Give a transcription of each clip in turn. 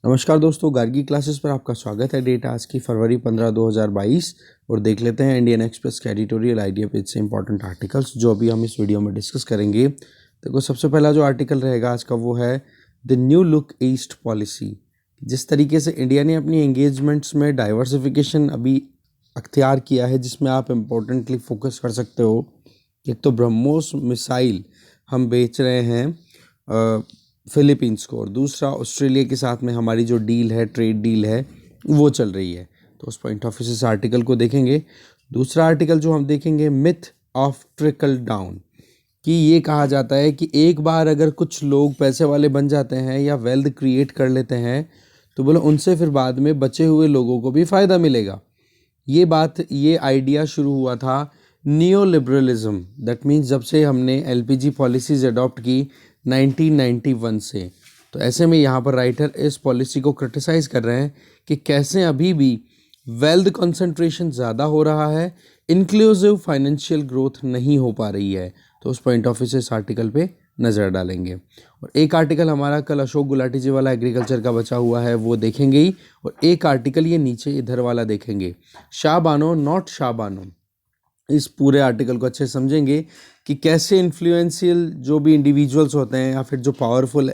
नमस्कार दोस्तों, गार्गी क्लासेस पर आपका स्वागत है। डेट आज की फरवरी 15 2022 और देख लेते हैं इंडियन एक्सप्रेस के एडिटोरियल आइडिया पेज से इंपॉर्टेंट आर्टिकल्स जो अभी हम इस वीडियो में डिस्कस करेंगे। देखो, सबसे पहला जो आर्टिकल रहेगा आज का वो है the new look east policy. जिस तरीके से इंडिया ने अपनी एंगेजमेंट्स में डाइवर्सिफिकेशन अभी अख्तियार किया है, जिसमें आप इम्पोर्टेंटली फोकस कर सकते हो। एक तो ब्रह्मोस मिसाइल हम बेच रहे हैं फिलीपींस को, और दूसरा ऑस्ट्रेलिया के साथ में हमारी जो डील है, ट्रेड डील है, वो चल रही है। तो उस पॉइंट ऑफ व्यू से आर्टिकल को देखेंगे। दूसरा आर्टिकल जो हम देखेंगे, मिथ ऑफ ट्रिकल डाउन, कि ये कहा जाता है कि एक बार अगर कुछ लोग पैसे वाले बन जाते हैं या वेल्थ क्रिएट कर लेते हैं तो बोलो उनसे फिर बाद में बचे हुए लोगों को भी फ़ायदा मिलेगा। ये आइडिया शुरू हुआ था नियो लिबरलिज्म, दैट मीन्स जब से हमने एलपीजी पॉलिसीज अडॉप्ट की 1991 से। तो ऐसे में यहाँ पर राइटर इस पॉलिसी को क्रिटिसाइज कर रहे हैं कि कैसे अभी भी वेल्थ कंसंट्रेशन ज़्यादा हो रहा है, इंक्लूसिव फाइनेंशियल ग्रोथ नहीं हो पा रही है। तो उस पॉइंट ऑफ व्यू से इस आर्टिकल पे नज़र डालेंगे। और एक आर्टिकल हमारा कल अशोक गुलाटी जी वाला एग्रीकल्चर का बचा हुआ है, वो देखेंगे ही। और एक आर्टिकल ये नीचे इधर वाला देखेंगे, शाह बानो नॉट शाह बानो। इस पूरे आर्टिकल को अच्छे समझेंगे कि कैसे इन्फ्लुएंशियल जो भी इंडिविजुअल्स होते हैं या फिर जो पावरफुल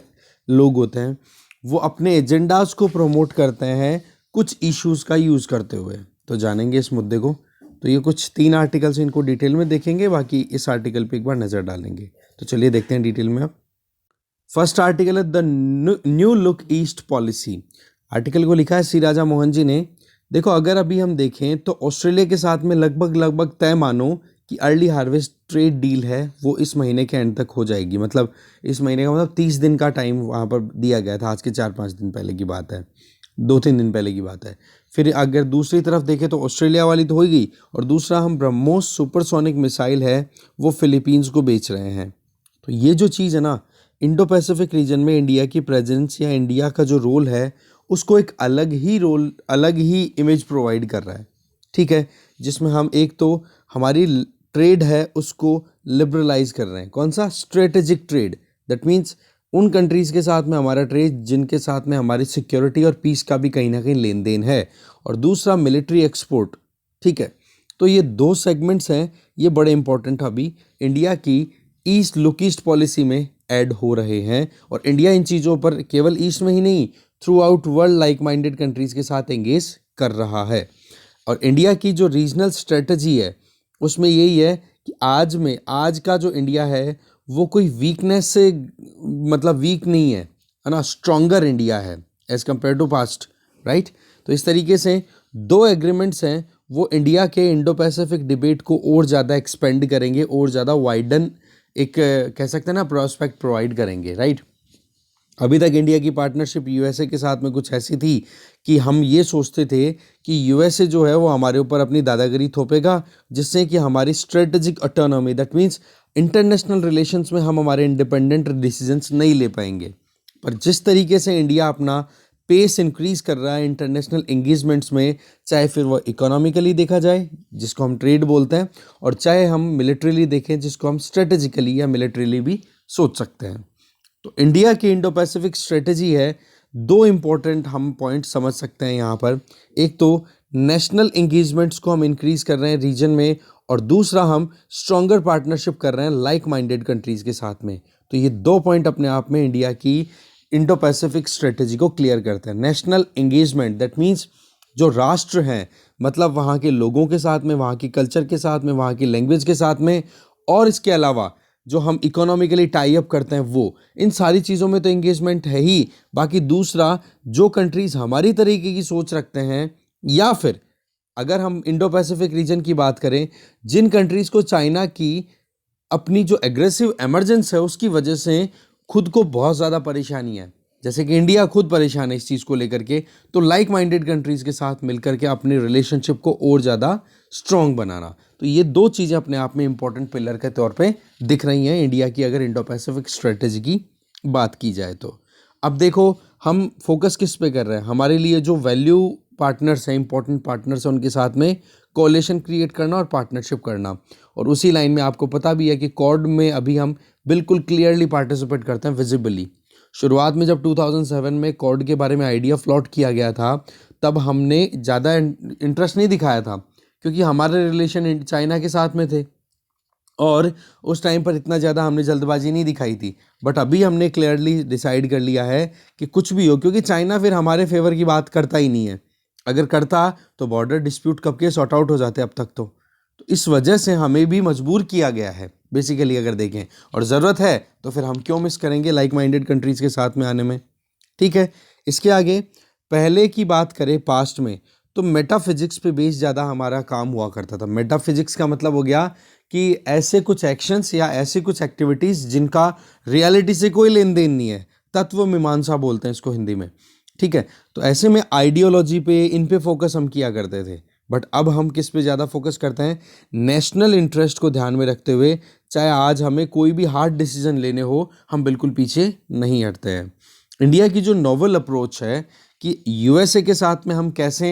लोग होते हैं वो अपने एजेंडाज को प्रमोट करते हैं कुछ इश्यूज़ का यूज़ करते हुए। तो जानेंगे इस मुद्दे को। तो ये कुछ 3 आर्टिकल्स, इनको डिटेल में देखेंगे, बाकी इस आर्टिकल पे एक बार नज़र डालेंगे। तो चलिए देखते हैं डिटेल में। अब फर्स्ट आर्टिकल है the new look east policy. Article को लिखा है सी राजा मोहन जी ने। देखो, अगर अभी हम देखें तो ऑस्ट्रेलिया के साथ में लगभग तय मानो कि अर्ली हार्वेस्ट ट्रेड डील है वो इस महीने के एंड तक हो जाएगी। मतलब इस महीने का मतलब 30 दिन का टाइम वहाँ पर दिया गया था। आज के 4-5 दिन पहले की बात है, 2-3 दिन पहले की बात है। फिर अगर दूसरी तरफ देखें तो ऑस्ट्रेलिया वाली तो होगी, और दूसरा हम ब्रह्मोस सुपरसोनिक मिसाइल है वो फिलीपींस को बेच रहे हैं। तो ये जो चीज़ है ना, इंडो पैसिफिक रीजन में इंडिया की प्रेजेंस या इंडिया का जो रोल है उसको एक अलग ही इमेज प्रोवाइड कर रहा है। ठीक है, जिसमें हम एक तो हमारी ट्रेड है उसको लिबरलाइज कर रहे हैं। कौन सा? Strategic trade. दैट मीन्स उन कंट्रीज़ के साथ में हमारा ट्रेड जिनके साथ में हमारी सिक्योरिटी और पीस का भी कहीं ना कहीं लेन देन है। और दूसरा मिलिट्री एक्सपोर्ट। ठीक है, तो ये 2 सेगमेंट्स हैं, ये बड़े इंपॉर्टेंट अभी इंडिया की ईस्ट लुक ईस्ट पॉलिसी में ऐड हो रहे हैं। और इंडिया इन चीज़ों पर केवल ईस्ट में ही नहीं, through out world like minded countries के साथ एंगेज कर रहा है। और इंडिया की जो रीजनल स्ट्रेटजी है उसमें यही है कि आज का जो इंडिया है वो कोई वीकनेस से मतलब वीक नहीं है ना, स्ट्रॉन्गर इंडिया है as compare to past, right. तो इस तरीके से 2 एग्रीमेंट्स हैं वो इंडिया के इंडो पैसिफिक डिबेट को और ज़्यादा एक्सपेंड करेंगे और ज़्यादा वाइडन एक कह सकते हैं ना प्रोस्पेक्ट प्रोवाइड करेंगे, राइट। अभी तक इंडिया की पार्टनरशिप यूएसए के साथ में कुछ ऐसी थी कि हम ये सोचते थे कि यूएसए जो है वो हमारे ऊपर अपनी दादागिरी थोपेगा, जिससे कि हमारी strategic autonomy, that means international relations में हम हमारे इंडिपेंडेंट डिसीजंस नहीं ले पाएंगे। पर जिस तरीके से इंडिया अपना पेस इंक्रीज कर रहा है इंटरनेशनल एंगेजमेंट्स में, चाहे फिर वो इकोनॉमिकली देखा जाए जिसको हम ट्रेड बोलते हैं, और चाहे हम मिलिट्रीली देखें जिसको हम स्ट्रेटेजिकली या मिलिट्रीली भी सोच सकते हैं। तो इंडिया की इंडो पैसिफिक स्ट्रेटेजी है, 2 इम्पोर्टेंट हम पॉइंट समझ सकते हैं यहाँ पर। एक तो नेशनल इंगेजमेंट्स को हम इंक्रीज कर रहे हैं रीजन में, और दूसरा हम स्ट्रॉन्गर पार्टनरशिप कर रहे हैं लाइक माइंडेड कंट्रीज़ के साथ में। तो ये 2 पॉइंट अपने आप में इंडिया की इंडो पैसिफिक स्ट्रेटेजी को क्लियर करते हैं। नेशनल इंगेजमेंट, दैट मीन्स जो राष्ट्र हैं, मतलब वहाँ के लोगों के साथ में, वहाँ की कल्चर के साथ में, वहाँ की लैंग्वेज के साथ में, और इसके अलावा जो हम इकोनॉमिकली टाई अप करते हैं वो, इन सारी चीज़ों में तो एंगेजमेंट है ही। बाकी दूसरा, जो कंट्रीज़ हमारी तरीके की सोच रखते हैं, या फिर अगर हम इंडो पैसिफिक रीजन की बात करें, जिन कंट्रीज़ को चाइना की अपनी जो एग्रेसिव एमरजेंस है उसकी वजह से खुद को बहुत ज़्यादा परेशानी है, जैसे कि इंडिया खुद परेशान है इस चीज़ को लेकर के, तो लाइक माइंडेड कंट्रीज़ के साथ मिलकर के अपनी रिलेशनशिप को और ज़्यादा स्ट्रॉन्ग बनाना। तो ये 2 चीज़ें अपने आप में इंपॉर्टेंट पिलर के तौर पे दिख रही हैं इंडिया की, अगर इंडो पैसिफिक स्ट्रेटेजी की बात की जाए तो। अब देखो, हम फोकस किस पे कर रहे हैं। हमारे लिए जो वैल्यू पार्टनर्स हैं, इंपॉर्टेंट पार्टनर्स हैं, उनके साथ में कोalition क्रिएट करना और पार्टनरशिप करना। और उसी लाइन में आपको पता भी है कि क्वाड में अभी हम बिल्कुल क्लियरली पार्टिसिपेट करते हैं विजिबली। शुरुआत में जब 2007 में कॉर्ड के बारे में आइडिया फ्लॉट किया गया था, तब हमने ज़्यादा इंटरेस्ट नहीं दिखाया था, क्योंकि हमारे रिलेशन चाइना के साथ में थे और उस टाइम पर इतना ज़्यादा हमने जल्दबाजी नहीं दिखाई थी। बट अभी हमने क्लियरली डिसाइड कर लिया है कि कुछ भी हो, क्योंकि चाइना फिर हमारे फेवर की बात करता ही नहीं है। अगर करता तो बॉर्डर डिस्प्यूट कब के सॉर्ट आउट हो जाते अब तक तो इस वजह से हमें भी मजबूर किया गया है बेसिकली, अगर देखें, और ज़रूरत है तो फिर हम क्यों मिस करेंगे लाइक माइंडेड कंट्रीज़ के साथ में आने में। ठीक है, इसके आगे पहले की बात करें पास्ट में, तो मेटाफिजिक्स पे बेस ज़्यादा हमारा काम हुआ करता था। मेटाफिजिक्स का मतलब हो गया कि ऐसे कुछ एक्शंस या ऐसी कुछ एक्टिविटीज़ जिनका रियलिटी से कोई लेन देन नहीं है, तत्व मीमांसा बोलते हैं इसको हिंदी में। ठीक है, तो ऐसे में आइडियोलॉजी पे, इन पे फोकस हम किया करते थे। बट अब हम किस पे ज़्यादा फोकस करते हैं? नेशनल इंटरेस्ट को ध्यान में रखते हुए, चाहे आज हमें कोई भी हार्ड डिसीजन लेने हो, हम बिल्कुल पीछे नहीं हटते हैं। इंडिया की जो नोवेल अप्रोच है कि यूएसए के साथ में हम कैसे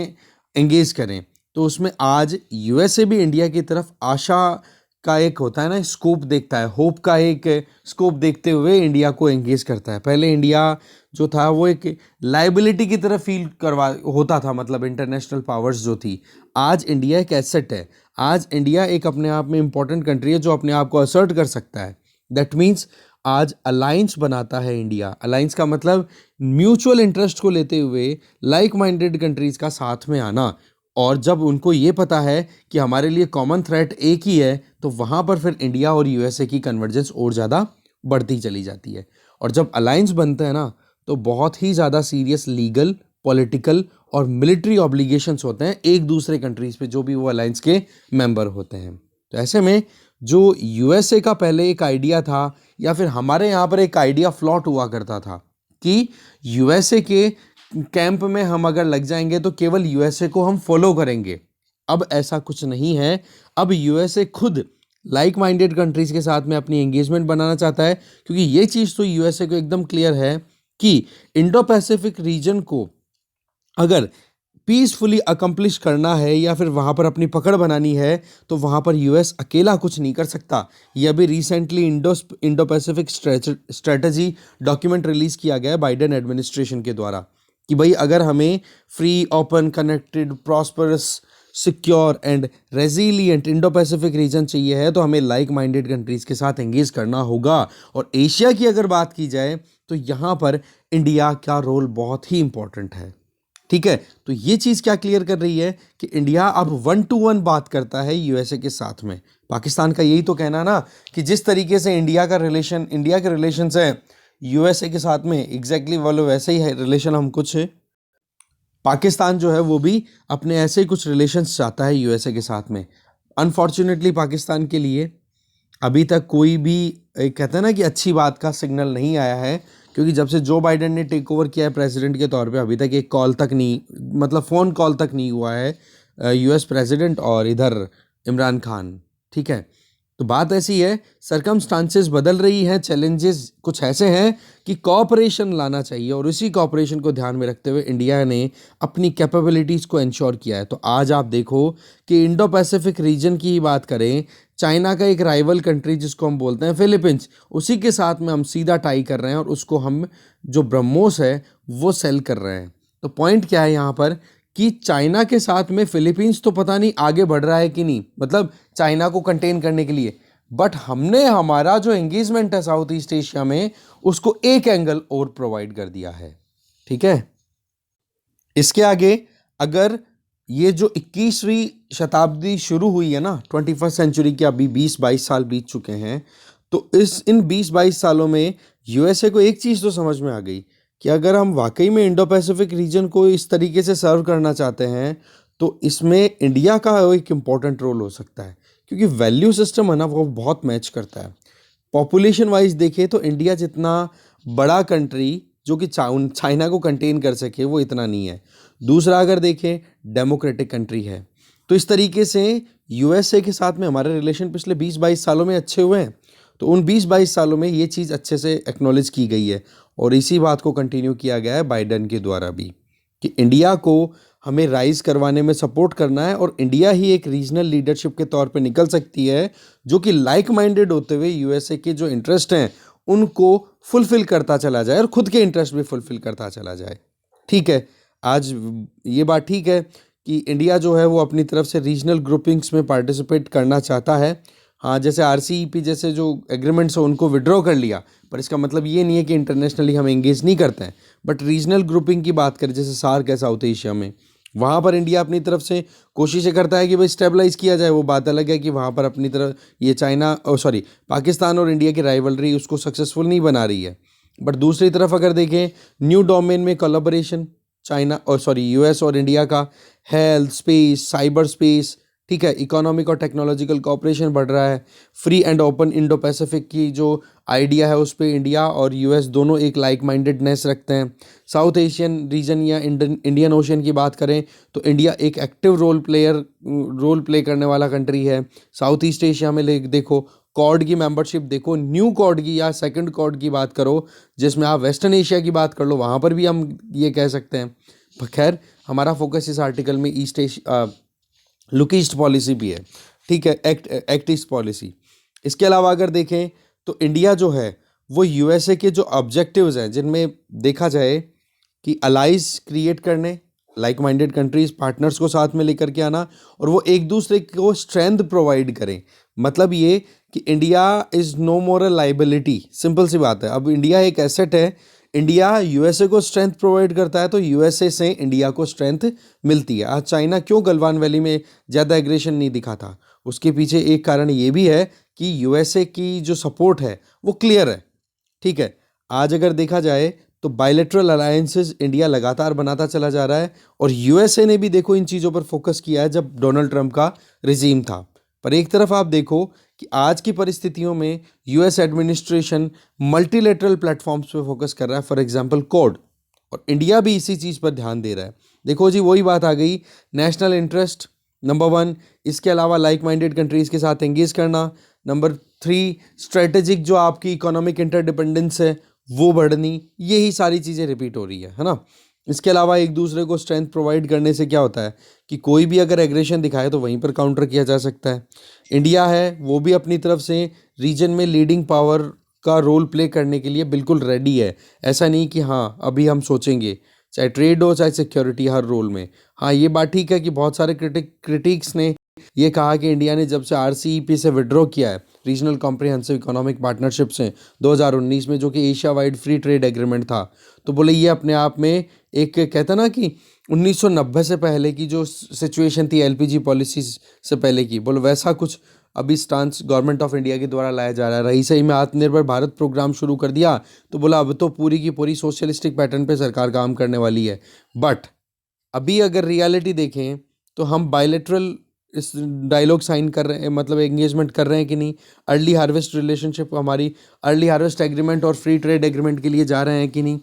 एंगेज करें, तो उसमें आज यूएसए भी इंडिया की तरफ आशा का एक होता है ना, स्कोप देखता है, होप का एक स्कोप देखते हुए इंडिया को एंगेज करता है। पहले इंडिया जो था वो एक लाइबिलिटी की तरफ फील करवा होता था, मतलब इंटरनेशनल पावर्स जो थी। आज इंडिया एक एसेट है। आज इंडिया एक अपने आप में इंपॉर्टेंट कंट्री है जो अपने आप को असर्ट कर सकता है। दैट मीन्स आज अलायंस बनाता है इंडिया। अलायंस का मतलब म्यूचुअल इंटरेस्ट को लेते हुए लाइक माइंडेड कंट्रीज़ का साथ में आना, और जब उनको ये पता है कि हमारे लिए कॉमन थ्रेट एक ही है, तो वहाँ पर फिर इंडिया और यूएसए की कन्वर्जेंस और ज़्यादा बढ़ती चली जाती है। और जब अलायंस बनते हैं ना, तो बहुत ही ज़्यादा सीरियस लीगल, पॉलिटिकल और मिलिट्री ऑब्लिगेशंस होते हैं एक दूसरे कंट्रीज़ पे, जो भी वो अलायंस के मेंबर होते हैं। तो ऐसे में जो यूएसए का पहले एक आइडिया था, या फिर हमारे यहाँ पर एक आइडिया फ्लॉट हुआ करता था कि यूएसए के कैंप में हम अगर लग जाएंगे तो केवल यूएसए को हम फॉलो करेंगे। अब ऐसा कुछ नहीं है। अब यूएसए खुद लाइक माइंडेड कंट्रीज़ के साथ में अपनी एंगेजमेंट बनाना चाहता है, क्योंकि ये चीज़ तो यूएसए को एकदम क्लियर है कि इंडो पैसिफिक रीजन को अगर पीसफुली अकम्प्लिश करना है या फिर वहाँ पर अपनी पकड़ बनानी है, तो वहाँ पर यूएस अकेला कुछ नहीं कर सकता। ये अभी recently Indo Pacific strategy document release किया गया है बाइडेन एडमिनिस्ट्रेशन के द्वारा, कि भाई अगर हमें free, open, connected, prosperous, secure and resilient Indo Pacific region चाहिए है, तो हमें लाइक माइंडेड कंट्रीज़ के साथ एंगेज करना होगा। और एशिया की अगर बात की जाए तो यहाँ पर इंडिया का रोल बहुत ही इंपॉर्टेंट है। ठीक है, तो ये चीज़ क्या क्लियर कर रही है कि इंडिया अब 1-to-1 बात करता है यूएसए के साथ में। पाकिस्तान का यही तो कहना ना कि जिस तरीके से इंडिया के रिलेशन है यूएसए के साथ में, एग्जैक्टली वाले वैसे ही है रिलेशन हम कुछ पाकिस्तान जो है वो भी अपने ऐसे ही कुछ रिलेशंस चाहता है यूएसए के साथ में। अनफॉर्चुनेटली पाकिस्तान के लिए अभी तक कोई भी कहते हैं ना कि अच्छी बात का सिग्नल नहीं आया है, क्योंकि जब से जो बाइडेन ने टेक ओवर किया है प्रेसिडेंट के तौर पे, अभी तक एक कॉल तक नहीं, मतलब फ़ोन कॉल तक नहीं हुआ है यूएस प्रेसिडेंट और इधर इमरान खान। ठीक है, तो बात ऐसी है, सरकमस्टांसेस बदल रही हैं, चैलेंजेस कुछ ऐसे हैं कि कॉपरेशन लाना चाहिए, और उसी कॉपरेशन को ध्यान में रखते हुए इंडिया ने अपनी कैपेबिलिटीज़ को इंश्योर किया है। तो आज आप देखो कि इंडो पैसिफिक रीजन की ही बात करें, चाइना का एक राइवल कंट्री जिसको हम बोलते हैं फिलीपींस, उसी के साथ में हम सीधा टाई कर रहे हैं और उसको हम जो ब्रह्मोस है वो सेल कर रहे हैं। तो पॉइंट क्या है यहाँ पर कि चाइना के साथ में फिलीपींस तो पता नहीं आगे बढ़ रहा है कि नहीं, मतलब चाइना को कंटेन करने के लिए, बट हमने हमारा जो एंगेजमेंट है साउथ ईस्ट एशिया में उसको एक एंगल और प्रोवाइड कर दिया है। ठीक है, इसके आगे अगर ये जो 21वीं शताब्दी शुरू हुई है ना, 21st सेंचुरी के अभी 20-22 साल बीत चुके हैं, तो इन 20-22 सालों में यूएसए को एक चीज़ तो समझ में आ गई कि अगर हम वाकई में इंडो पैसिफिक रीजन को इस तरीके से सर्व करना चाहते हैं, तो इसमें इंडिया का एक इम्पॉर्टेंट रोल हो सकता है, क्योंकि वैल्यू सिस्टम है ना वो बहुत मैच करता है। पॉपुलेशन वाइज देखें तो इंडिया जितना बड़ा कंट्री जो कि चाइना को कंटेन कर सके वो इतना नहीं है। दूसरा अगर देखें, डेमोक्रेटिक कंट्री है। तो इस तरीके से यूएसए के साथ में हमारे रिलेशन पिछले 20-22 सालों में अच्छे हुए हैं। तो उन 20-22 सालों में ये चीज़ अच्छे से एक्नॉलेज की गई है, और इसी बात को कंटिन्यू किया गया है बाइडेन के द्वारा भी, कि इंडिया को हमें राइज करवाने में सपोर्ट करना है, और इंडिया ही एक रीजनल लीडरशिप के तौर पे निकल सकती है जो कि लाइक माइंडेड होते हुए यूएसए के जो इंटरेस्ट हैं उनको फुलफिल करता चला जाए और खुद के इंटरेस्ट भी फुलफिल करता चला जाए। ठीक है, आज ये बात ठीक है कि इंडिया जो है वो अपनी तरफ से रीजनल ग्रुपिंग्स में पार्टिसिपेट करना चाहता है। हाँ, जैसे आरसीईपी जैसे जो एग्रीमेंट्स हैं उनको विड्रॉ कर लिया, पर इसका मतलब ये नहीं है कि इंटरनेशनली हम एंगेज नहीं करते हैं। बट रीजनल ग्रुपिंग की बात करें, जैसे सार्क है साउथ एशिया में, वहाँ पर इंडिया अपनी तरफ से कोशिशें करता है कि भाई स्टेबलाइज किया जाए। वो बात अलग है कि वहाँ पर अपनी तरफ ये चाइना सॉरी पाकिस्तान और इंडिया की राइवलरी उसको सक्सेसफुल नहीं बना रही है। बट दूसरी तरफ अगर देखें, न्यू डोमेन में कोलैबोरेशन चाइना और यूएस और इंडिया का, हेल्थ, स्पेस, साइबर स्पेस, ठीक है, इकोनॉमिक और टेक्नोलॉजिकल कोऑपरेशन बढ़ रहा है। Free and open Indo Pacific की जो आइडिया है उस पर इंडिया और यूएस दोनों एक लाइक माइंडेडनेस रखते हैं। साउथ एशियन रीजन या इंडियन ओशन की बात करें तो इंडिया एक एक्टिव रोल प्ले करने वाला कंट्री है। साउथ ईस्ट एशिया में देखो, कॉड की मेंबरशिप देखो, न्यू कॉड की या सेकंड कॉड की बात करो, जिसमें आप वेस्टर्न एशिया की बात कर लो, वहाँ पर भी हम ये कह सकते हैं। खैर, हमारा फोकस इस आर्टिकल में east Asia look east policy भी है, ठीक है, एक्ट ईस्ट पॉलिसी। इसके अलावा अगर देखें तो इंडिया जो है वो यूएसए के जो ऑब्जेक्टिव्स हैं, जिनमें देखा जाए कि अलाइज क्रिएट करने, लाइक माइंडेड कंट्रीज पार्टनर्स को साथ में लेकर के आना, और वो एक दूसरे को स्ट्रेंथ प्रोवाइड करें। मतलब ये कि India is no more a liability. Simple सी बात है, अब इंडिया एक एसेट है। इंडिया यूएसए को स्ट्रेंथ प्रोवाइड करता है तो यूएसए से इंडिया को स्ट्रेंथ मिलती है। आज चाइना क्यों गलवान वैली में ज़्यादा एग्रेशन नहीं दिखाता, उसके पीछे एक कारण ये भी है कि यूएसए की जो सपोर्ट है वो क्लियर है। ठीक है, आज अगर देखा जाए तो बायलैटरल अलायंसेस इंडिया लगातार बनाता चला जा रहा है, और यूएसए ने भी देखो इन चीज़ों पर फोकस किया है जब डोनाल्ड ट्रंप का रिजीम था। पर एक तरफ आप देखो कि आज की परिस्थितियों में यूएस एडमिनिस्ट्रेशन मल्टीलेटरल प्लेटफॉर्म्स पे फोकस कर रहा है, फॉर एग्जांपल कोड, और इंडिया भी इसी चीज़ पर ध्यान दे रहा है। देखो जी, वही बात आ गई, नेशनल इंटरेस्ट नंबर 1, इसके अलावा लाइक माइंडेड कंट्रीज़ के साथ एंगेज करना, नंबर 3 स्ट्रेटेजिक जो आपकी इकोनॉमिक इंटरडिपेंडेंस है वो बढ़नी, यही सारी चीज़ें रिपीट हो रही है ना। इसके अलावा एक दूसरे को स्ट्रेंथ प्रोवाइड करने से क्या होता है कि कोई भी अगर एग्रेशन दिखाए तो वहीं पर काउंटर किया जा सकता है। इंडिया है वो भी अपनी तरफ से रीजन में लीडिंग पावर का रोल प्ले करने के लिए बिल्कुल रेडी है। ऐसा नहीं कि हाँ अभी हम सोचेंगे, चाहे ट्रेड हो चाहे सिक्योरिटी, हर रोल में। हाँ, ये बात ठीक है कि बहुत सारे क्रिटिक्स ने ये कहा कि इंडिया ने जब से आरसीईपी से विड्रॉ किया है, रीजनल कॉम्प्रिहेंसिव इकोनॉमिक पार्टनरशिप से 2019 में, जो कि Asia wide free trade agreement था, तो बोले ये अपने आप में एक, कहता ना कि 1990 से पहले की जो सिचुएशन थी एलपीजी पॉलिसी से पहले की, बोलो वैसा कुछ अभी स्टांस गवर्नमेंट ऑफ इंडिया के द्वारा लाया जा रहा है। रही सही में आत्मनिर्भर भारत प्रोग्राम शुरू कर दिया तो बोला अब तो पूरी की पूरी सोशलिस्टिक पैटर्न पे सरकार काम करने वाली है। बट अभी अगर रियलिटी देखें तो हम बायलैटरल इस डायलॉग साइन कर रहे हैं, मतलब एंगेजमेंट कर रहे हैं कि नहीं, अर्ली हार्वेस्ट रिलेशनशिप, हमारी अर्ली हार्वेस्ट एग्रीमेंट और फ्री ट्रेड एग्रीमेंट के लिए जा रहे हैं कि नहीं,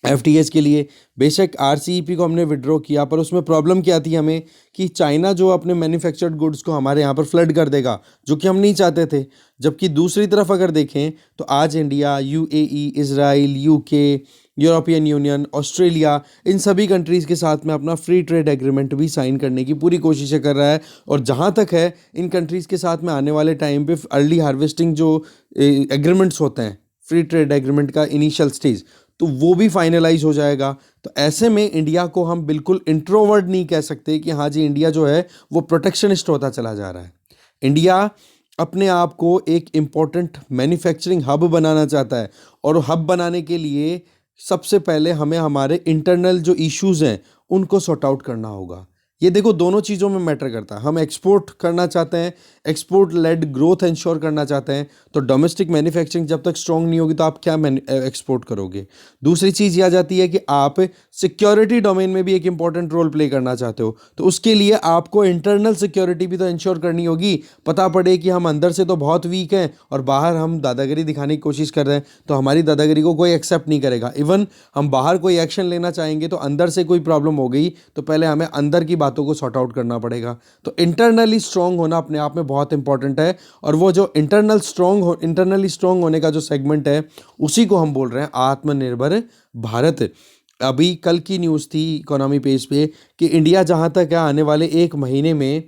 एफटीएस के लिए। बेशक आरसीईपी को हमने विड्रॉ किया, पर उसमें प्रॉब्लम क्या थी हमें कि चाइना जो अपने मैन्युफैक्चर्ड गुड्स को हमारे यहाँ पर फ्लड कर देगा, जो कि हम नहीं चाहते थे। जबकि दूसरी तरफ अगर देखें तो आज India, UAE, Israel, UK, European Union, Australia, इन सभी कंट्रीज़ के साथ में अपना फ्री ट्रेड एग्रीमेंट भी साइन करने की पूरी कोशिशें कर रहा है। और जहाँ तक है, इन कंट्रीज़ के साथ में आने वाले टाइम पे अर्ली हार्वेस्टिंग जो एग्रीमेंट्स होते हैं, फ्री ट्रेड एग्रीमेंट का इनिशियल स्टेज, तो वो भी फाइनलाइज हो जाएगा। तो ऐसे में इंडिया को हम बिल्कुल इंट्रोवर्ट नहीं कह सकते कि हाँ जी इंडिया जो है वो प्रोटेक्शनिस्ट होता चला जा रहा है। इंडिया अपने आप को एक इम्पॉर्टेंट मैन्युफैक्चरिंग हब बनाना चाहता है, और हब बनाने के लिए सबसे पहले हमें हमारे इंटरनल जो इश्यूज़ हैं उनको सॉर्ट आउट करना होगा। ये देखो दोनों चीज़ों में मैटर करता है। हम एक्सपोर्ट करना चाहते हैं, एक्सपोर्ट लेड ग्रोथ इंश्योर करना चाहते हैं, तो डोमेस्टिक मैन्युफैक्चरिंग जब तक स्ट्रांग नहीं होगी तो आप क्या एक्सपोर्ट करोगे। दूसरी चीज़ ये आ जाती है कि आप सिक्योरिटी डोमेन में भी एक इंपॉर्टेंट रोल प्ले करना चाहते हो, तो उसके लिए आपको इंटरनल सिक्योरिटी भी तो इंश्योर करनी होगी। पता पड़े कि हम अंदर से तो बहुत वीक हैं और बाहर हम दादागिरी दिखाने की कोशिश कर रहे हैं, तो हमारी दादागिरी को कोई एक्सेप्ट नहीं करेगा। इवन हम बाहर कोई एक्शन लेना चाहेंगे तो अंदर से कोई प्रॉब्लम हो गई तो पहले हमें अंदर की बातों को सॉर्ट आउट करना पड़ेगा। तो इंटरनली स्ट्रांग होना अपने आप में बहुत इंपॉर्टेंट है, और वो जो इंटरनली स्ट्रांग होने का जो सेगमेंट है उसी को हम बोल रहे हैं आत्मनिर्भर भारत। अभी कल की न्यूज़ थी इकोनॉमी पेज पे कि इंडिया जहां तक है आने वाले 1 महीने में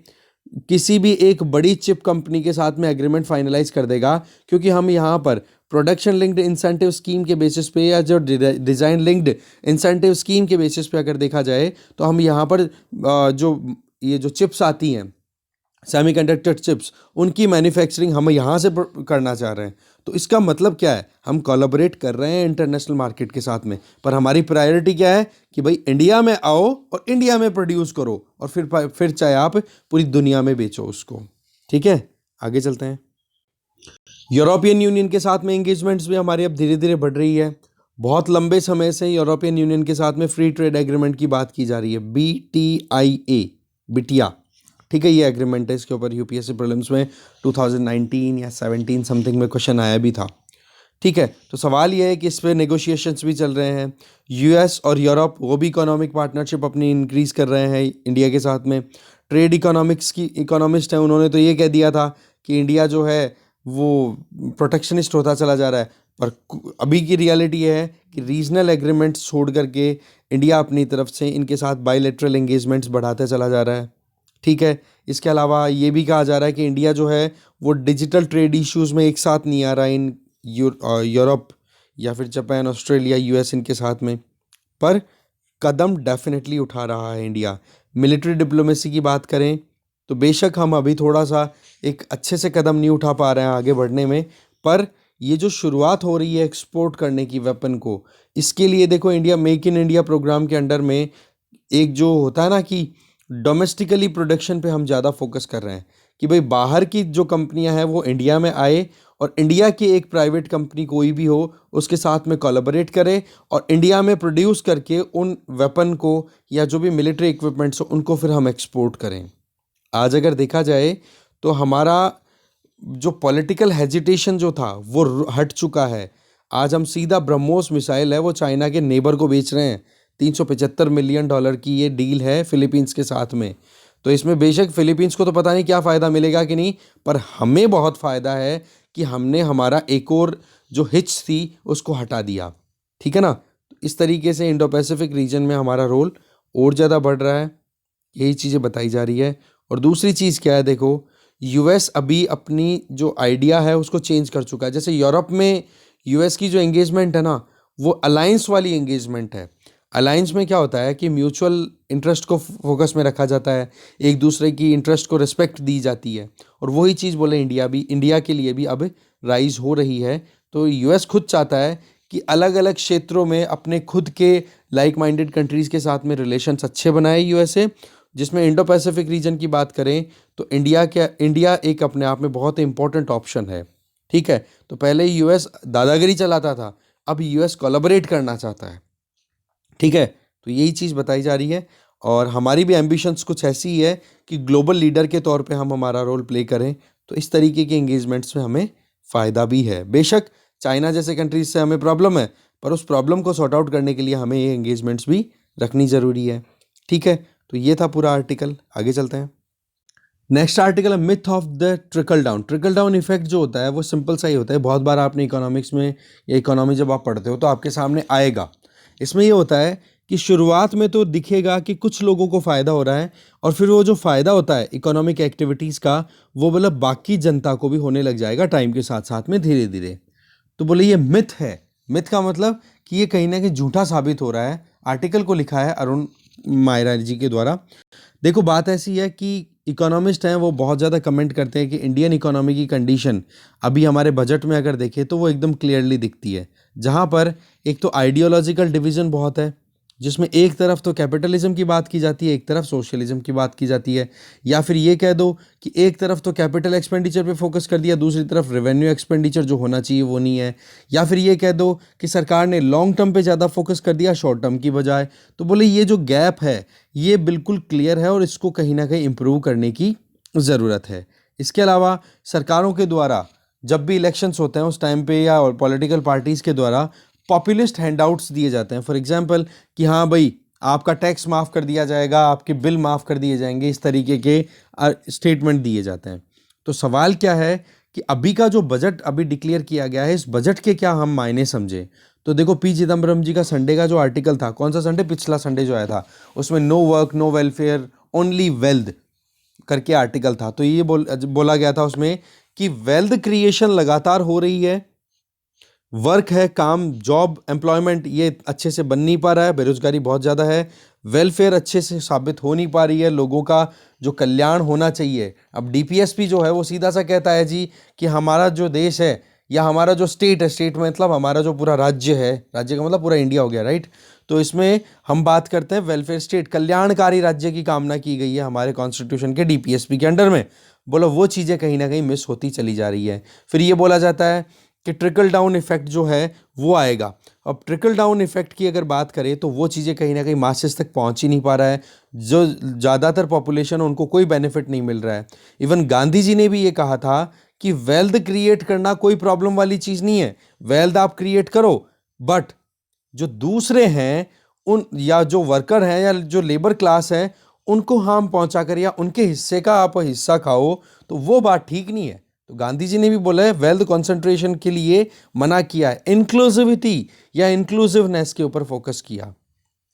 किसी भी एक बड़ी चिप कंपनी के साथ में एग्रीमेंट फाइनलाइज कर देगा, क्योंकि हम यहाँ पर प्रोडक्शन लिंक्ड इंसेंटिव स्कीम के बेसिस पे या जो डिज़ाइन लिंक्ड इंसेंटिव स्कीम के बेसिस पे अगर देखा जाए तो हम यहाँ पर जो ये जो चिप्स आती हैं, सेमीकंडक्टर चिप्स, उनकी मैन्युफैक्चरिंग हम यहाँ से करना चाह रहे हैं। तो इसका मतलब क्या है, हम कोलैबोरेट कर रहे हैं इंटरनेशनल मार्केट के साथ में, पर हमारी प्रायोरिटी क्या है कि भाई इंडिया में आओ और इंडिया में प्रोड्यूस करो और फिर चाहे आप पूरी दुनिया में बेचो उसको। ठीक है, आगे चलते हैं। यूरोपियन यूनियन के साथ में एंगेजमेंट्स भी हमारी अब धीरे धीरे बढ़ रही है। बहुत लंबे समय से यूरोपियन यूनियन के साथ में फ्री ट्रेड एग्रीमेंट की बात की जा रही है, BTIA, बिटिया। ठीक है, ये एग्रीमेंट है, इसके ऊपर यूपीएससी प्रीलिम्स में 2019 या 17 समथिंग में क्वेश्चन आया भी था। ठीक है, तो सवाल ये है कि इस पर नेगोशिएशंस भी चल रहे हैं। यूएस और यूरोप वो भी इकोनॉमिक पार्टनरशिप अपनी इंक्रीज़ कर रहे हैं इंडिया के साथ में। ट्रेड इकोनॉमिक्स की इकोनॉमिस्ट हैं, उन्होंने तो ये कह दिया था कि इंडिया जो है वो प्रोटेक्शनिस्ट होता चला जा रहा है, पर अभी की रियलिटी ये है कि रीजनल एग्रीमेंट्स छोड़ करके इंडिया अपनी तरफ से इनके साथ बायलैटरल एंगेजमेंट्स बढ़ाते चला जा रहा है। ठीक है, इसके अलावा ये भी कहा जा रहा है कि इंडिया जो है वो डिजिटल ट्रेड इश्यूज़ में एक साथ नहीं आ रहा है इन यूरोप या फिर जापान, ऑस्ट्रेलिया, यूएस इनके साथ में, पर कदम डेफिनेटली उठा रहा है इंडिया। मिलिट्री डिप्लोमेसी की बात करें तो बेशक हम अभी थोड़ा सा एक अच्छे से कदम नहीं उठा पा रहे हैं आगे बढ़ने में, पर ये जो शुरुआत हो रही है एक्सपोर्ट करने की वेपन को, इसके लिए देखो India make in India program के अंडर में एक जो होता है ना कि डोमेस्टिकली प्रोडक्शन पे हम ज़्यादा फोकस कर रहे हैं कि भाई बाहर की जो कंपनियां हैं वो इंडिया में आए और इंडिया की एक प्राइवेट कंपनी कोई भी हो उसके साथ में कोलैबोरेट करे और इंडिया में प्रोड्यूस करके उन वेपन को या जो भी मिलिट्री इक्विपमेंट्स हो उनको फिर हम एक्सपोर्ट करें। आज अगर देखा जाए तो हमारा जो पॉलिटिकल हेजिटेशन जो था वो हट चुका है। आज हम सीधा ब्रह्मोस मिसाइल है वो चाइना के नेबर को बेच रहे हैं। $375 मिलियन की ये डील है फिलीपींस के साथ में। तो इसमें बेशक फिलीपींस को तो पता नहीं क्या फ़ायदा मिलेगा कि नहीं, पर हमें बहुत फ़ायदा है कि हमने हमारा एक और जो हिच थी उसको हटा दिया। ठीक है ना, इस तरीके से इंडो पैसिफिक रीजन में हमारा रोल और ज़्यादा बढ़ रहा है, यही चीज़ें बताई जा रही है। और दूसरी चीज़ क्या है, देखो यूएस अभी अपनी जो आइडिया है उसको चेंज कर चुका है। जैसे यूरोप में यूएस की जो एंगेजमेंट है ना वो अलायंस वाली एंगेजमेंट है। अलायंस में क्या होता है कि म्यूचुअल इंटरेस्ट को फोकस में रखा जाता है, एक दूसरे की इंटरेस्ट को रिस्पेक्ट दी जाती है, और वही चीज़ बोले इंडिया के लिए भी अब राइज हो रही है। तो यूएस खुद चाहता है कि अलग अलग क्षेत्रों में अपने खुद के लाइक माइंडेड कंट्रीज़ के साथ में रिलेशंस अच्छे बनाए यूएसए। जिसमें इंडो पैसिफिक रीजन की बात करें तो इंडिया एक अपने आप में बहुत इंपॉर्टेंट ऑप्शन है। ठीक है, तो पहले यूएस दादागिरी चलाता था, अब यूएस कोलैबोरेट करना चाहता है। ठीक है, तो यही चीज़ बताई जा रही है और हमारी भी एम्बिशंस कुछ ऐसी ही है कि ग्लोबल लीडर के तौर पे हम हमारा रोल प्ले करें। तो इस तरीके के एंगेजमेंट्स में हमें फ़ायदा भी है। बेशक चाइना जैसे कंट्रीज से हमें प्रॉब्लम है, पर उस प्रॉब्लम को सॉर्ट आउट करने के लिए हमें ये एंगेजमेंट्स भी रखनी ज़रूरी है। ठीक है, तो ये था पूरा आर्टिकल, आगे चलते हैं। नेक्स्ट आर्टिकल है myth of the trickle down. Trickle down effect जो होता है वो सिंपल सा ही होता है, बहुत बार आपने इकोनॉमिक्स में या इकोनॉमी जब आप पढ़ते हो तो आपके सामने आएगा। इसमें ये होता है कि शुरुआत में तो दिखेगा कि कुछ लोगों को फ़ायदा हो रहा है, और फिर वो जो फ़ायदा होता है इकोनॉमिक एक्टिविटीज़ का वो मतलब बाकी जनता को भी होने लग जाएगा टाइम के साथ साथ में धीरे धीरे। तो बोले ये मिथ है। मिथ का मतलब कि ये कहीं ना कहीं झूठा साबित हो रहा है। आर्टिकल को लिखा है अरुण मायरा जी के द्वारा। देखो बात ऐसी है कि इकोनॉमिस्ट हैं वो बहुत ज़्यादा कमेंट करते हैं कि इंडियन इकोनॉमी की कंडीशन अभी हमारे बजट में अगर देखें तो वो एकदम क्लियरली दिखती है, जहाँ पर एक तो आइडियोलॉजिकल डिवीज़न बहुत है, जिसमें एक तरफ तो कैपिटलिज्म की बात की जाती है, एक तरफ सोशलिज्म की बात की जाती है, या फिर ये कह दो कि एक तरफ तो कैपिटल एक्सपेंडिचर पे फोकस कर दिया, दूसरी तरफ रेवेन्यू एक्सपेंडिचर जो होना चाहिए वो नहीं है, या फिर ये कह दो कि सरकार ने लॉन्ग टर्म पे ज़्यादा फोकस कर दिया शॉर्ट टर्म की बजाय। तो बोले ये जो गैप है ये बिल्कुल क्लियर है और इसको कहीं ना कहीं इम्प्रूव करने की ज़रूरत है। इसके अलावा सरकारों के द्वारा जब भी इलेक्शंस होते हैं उस टाइम पे या पॉलिटिकल पार्टीज़ के द्वारा पॉपुलिस्ट हैंडआउट्स दिए जाते हैं। फॉर एग्जांपल कि हाँ भाई आपका टैक्स माफ़ कर दिया जाएगा, आपके बिल माफ़ कर दिए जाएंगे, इस तरीके के स्टेटमेंट दिए जाते हैं। तो सवाल क्या है कि अभी का जो बजट अभी डिक्लेयर किया गया है इस बजट के क्या हम मायने समझें। तो देखो पी चिदम्बरम जी का संडे का जो आर्टिकल था, कौन सा संडे, पिछला संडे जो आया था, उसमें no work no welfare only wealth करके आर्टिकल था। तो ये बोला गया था उसमें कि वेल्थ क्रिएशन लगातार हो रही है वर्क है, काम, जॉब, एम्प्लॉयमेंट ये अच्छे से बन नहीं पा रहा है, बेरोजगारी बहुत ज़्यादा है, वेलफेयर अच्छे से साबित हो नहीं पा रही है, लोगों का जो कल्याण होना चाहिए। अब डीपीएसपी जो है वो सीधा सा कहता है जी कि हमारा जो देश है या हमारा जो स्टेट है, स्टेट मतलब हमारा जो पूरा राज्य है, राज्य का मतलब पूरा इंडिया हो गया, राइट। तो इसमें हम बात करते हैं वेलफेयर स्टेट, कल्याणकारी राज्य की कामना की गई है हमारे कॉन्स्टिट्यूशन के डीपीएसपी के अंडर में। बोलो वो चीज़ें कहीं ना कहीं मिस होती चली जा रही है। फिर ये बोला जाता है कि ट्रिकल डाउन इफेक्ट जो है वो आएगा। अब ट्रिकल डाउन इफेक्ट की अगर बात करें तो वो चीज़ें कहीं ना कहीं मासेस तक पहुंच ही नहीं पा रहा है, जो ज़्यादातर पॉपुलेशन है उनको कोई बेनिफिट नहीं मिल रहा है। इवन गांधी जी ने भी ये कहा था कि वेल्थ क्रिएट करना कोई प्रॉब्लम वाली चीज़ नहीं है, वेल्थ आप क्रिएट करो, बट जो दूसरे हैं उन या जो वर्कर हैं या जो लेबर क्लास है उनको हार्म पहुंचा कर या उनके हिस्से का आप हिस्सा खाओ, तो वो बात ठीक नहीं है। तो गांधी जी ने भी बोला है, वेल्थ कंसंट्रेशन के लिए मना किया है, इंक्लूसिविटी या इंक्लूसिवनेस के ऊपर फोकस किया।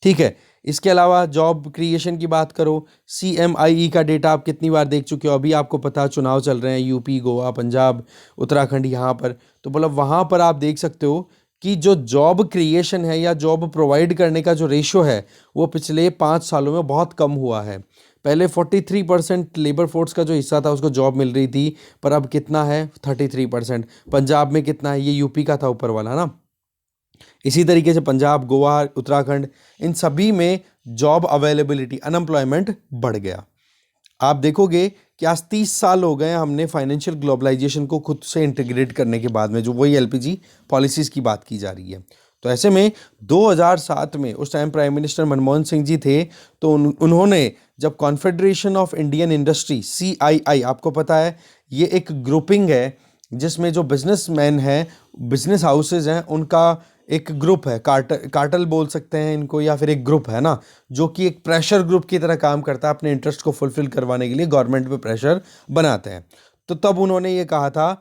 ठीक है, इसके अलावा जॉब क्रिएशन की बात करो, CMIE का डेटा आप कितनी बार देख चुके हो, अभी आपको पता चुनाव चल रहे हैं यूपी, गोवा, पंजाब, उत्तराखंड, यहाँ पर तो मतलब वहाँ पर आप देख सकते हो कि जो जॉब क्रिएशन है या जॉब प्रोवाइड करने का जो रेशो है वो पिछले 5 सालों में बहुत कम हुआ है। पहले 43% लेबर फोर्स का जो हिस्सा था उसको जॉब मिल रही थी, पर अब कितना है, 33%। पंजाब में कितना है, ये यूपी का था ऊपर वाला ना। इसी तरीके से पंजाब, गोवा, उत्तराखंड, इन सभी में जॉब अवेलेबिलिटी, अनएम्प्लॉयमेंट बढ़ गया। आप देखोगे कि आज 30 साल हो गए हमने फाइनेंशियल ग्लोबलाइजेशन को खुद से इंटीग्रेट करने के बाद में, जो वही LPG पॉलिसीज़ की बात की जा रही है। तो ऐसे में 2007 में उस time prime minister Manmohan Singh ji थे, तो उन्होंने जब confederation of Indian industry, CII, आपको पता है ये एक ग्रुपिंग है जिसमें जो बिजनेसमैन हैं, बिजनेस हाउसेज हैं, उनका एक ग्रुप है, कार्टल बोल सकते हैं इनको, या फिर एक ग्रुप है ना, जो कि एक प्रेशर ग्रुप की तरह काम करता है, अपने इंटरेस्ट को फुलफिल करवाने के लिए गवर्नमेंट पे प्रेशर बनाते हैं। तो तब उन्होंने ये कहा था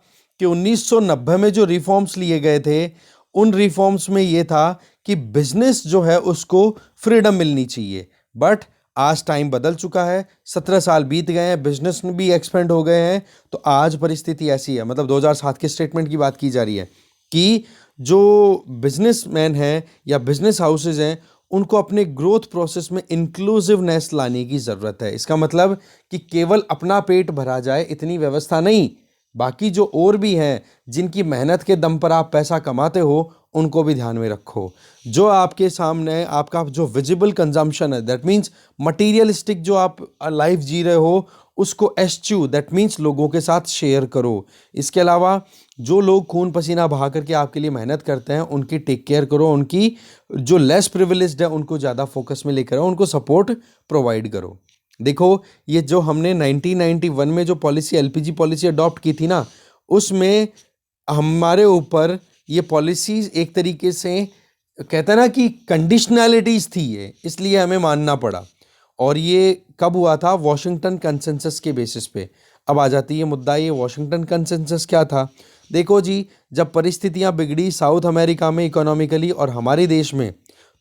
कि 1990 में जो रिफॉर्म्स लिए गए थे, उन रिफॉर्म्स में ये था कि बिजनेस जो है उसको फ्रीडम मिलनी चाहिए। बट आज टाइम बदल चुका है, 17 साल बीत गए हैं, बिजनेस में भी एक्सपेंड हो गए हैं, तो आज परिस्थिति ऐसी है, मतलब 2007 के स्टेटमेंट की बात की जा रही है कि जो बिजनेसमैन हैं या बिजनेस हाउसेज हैं उनको अपने ग्रोथ प्रोसेस में इंक्लूसिवनेस लाने की ज़रूरत है। इसका मतलब कि केवल अपना पेट भरा जाए इतनी व्यवस्था नहीं, बाकी जो और भी हैं जिनकी मेहनत के दम पर आप पैसा कमाते हो उनको भी ध्यान में रखो। जो आपके सामने आपका जो विजिबल कंजम्पशन है, दैट मीन्स मटीरियलिस्टिक जो आप लाइफ जी रहे हो, उसको एस्च्यू, दैट मीन्स लोगों के साथ शेयर करो। इसके अलावा जो लोग खून पसीना बहा करके आपके लिए मेहनत करते हैं उनकी टेक केयर करो, उनकी जो लेस प्रिविलेज्ड है उनको ज़्यादा फोकस में लेकर आओ, उनको सपोर्ट प्रोवाइड करो। देखो, ये जो हमने 1991 में जो पॉलिसी, LPG पॉलिसी अडॉप्ट की थी ना, उसमें हमारे ऊपर ये पॉलिसीज एक तरीके से कहते हैं ना कि कंडीशनैलिटीज थी ये, इसलिए हमें मानना पड़ा। और ये कब हुआ था, वॉशिंगटन कंसेंसस के बेसिस पे। अब आ जाती है मुद्दा, ये वॉशिंगटन कंसेंसस क्या था। देखो जी, जब परिस्थितियां बिगड़ी साउथ अमेरिका में इकोनॉमिकली और हमारे देश में,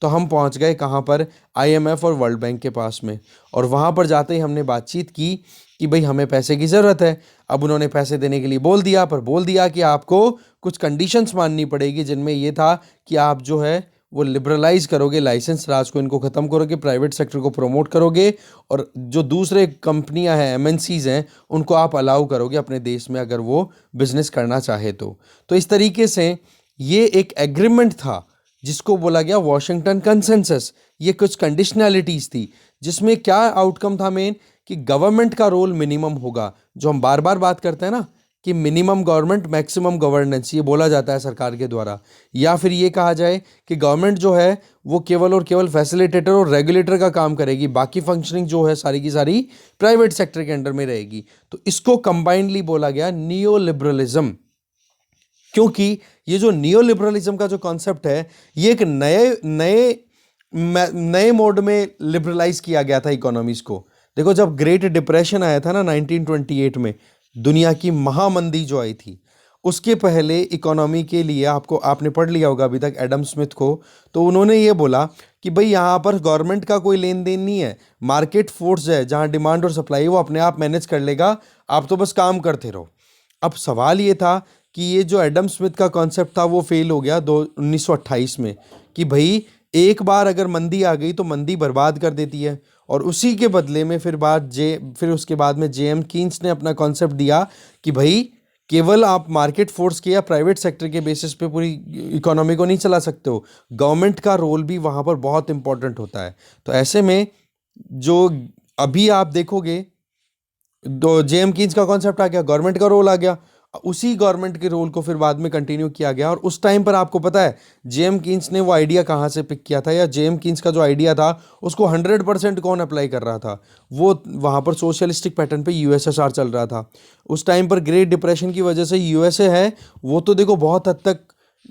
तो हम पहुंच गए कहाँ पर, IMF और वर्ल्ड बैंक के पास में। और वहाँ पर जाते ही हमने बातचीत की कि भाई हमें पैसे की ज़रूरत है। अब उन्होंने पैसे देने के लिए बोल दिया, पर बोल दिया कि आपको कुछ कंडीशंस माननी पड़ेगी, जिनमें ये था कि आप जो है वो लिबरलाइज करोगे, लाइसेंस राज को इनको ख़त्म करोगे, प्राइवेट सेक्टर को प्रमोट करोगे, और जो दूसरे कंपनियां हैं, MNCs हैं, उनको आप अलाउ करोगे अपने देश में अगर वो बिजनेस करना चाहे तो इस तरीके से ये एक एग्रीमेंट था जिसको बोला गया वॉशिंगटन कंसेंसस। ये कुछ कंडीशनैलिटीज थी जिसमें क्या आउटकम था मेन, कि गवर्नमेंट का रोल मिनिमम होगा, जो हम बार बार बात करते हैं ना कि मिनिमम गवर्नमेंट मैक्सिमम गवर्नेंस, ये बोला जाता है सरकार के द्वारा। या फिर ये कहा जाए कि गवर्नमेंट जो है वो केवल और केवल फैसिलिटेटर और रेगुलेटर का काम करेगी, बाकी फंक्शनिंग जो है सारी की सारी प्राइवेट सेक्टर के अंडर में रहेगी। तो इसको कंबाइंडली बोला गया नियो लिबरलिज्म। क्योंकि ये जो नियो लिबरलिज्म का जो कॉन्सेप्ट है, ये एक नए नए नए मोड में लिबरलाइज किया गया था इकोनॉमीज को। देखो, जब ग्रेट डिप्रेशन आया था ना 1928 में, दुनिया की महामंदी जो आई थी, उसके पहले इकोनॉमी के लिए आपने पढ़ लिया होगा अभी तक एडम स्मिथ को, तो उन्होंने ये बोला कि भाई यहाँ पर गवर्नमेंट का कोई लेन देन नहीं है, मार्केट फोर्स है, जहाँ डिमांड और सप्लाई वो अपने आप मैनेज कर लेगा, आप तो बस काम करते रहो। अब सवाल ये था कि ये जो एडम स्मिथ का कॉन्सेप्ट था वो फेल हो गया 1928 में, कि भाई एक बार अगर मंदी आ गई तो मंदी बर्बाद कर देती है। और उसी के बदले में फिर उसके बाद में जेएम कीन्स ने अपना कॉन्सेप्ट दिया कि भाई केवल आप मार्केट फोर्स के या प्राइवेट सेक्टर के बेसिस पे पूरी इकोनॉमी को नहीं चला सकते हो, गवर्नमेंट का रोल भी वहाँ पर बहुत इंपॉर्टेंट होता है। तो ऐसे में जो अभी आप देखोगे, तो जेएम कीन्स का कॉन्सेप्ट आ गया, गवर्नमेंट का रोल आ गया, उसी गवर्नमेंट के रोल को फिर बाद में कंटिन्यू किया गया। और उस टाइम पर आपको पता है जेएम कीन्स ने वो आइडिया कहाँ से पिक किया था, या जेएम कीन्स का जो आइडिया था उसको 100% कौन अप्लाई कर रहा था? वो वहाँ पर सोशलिस्टिक पैटर्न पे यूएसएसआर चल रहा था उस टाइम पर। ग्रेट डिप्रेशन की वजह से यूएसए है वो तो देखो बहुत हद तक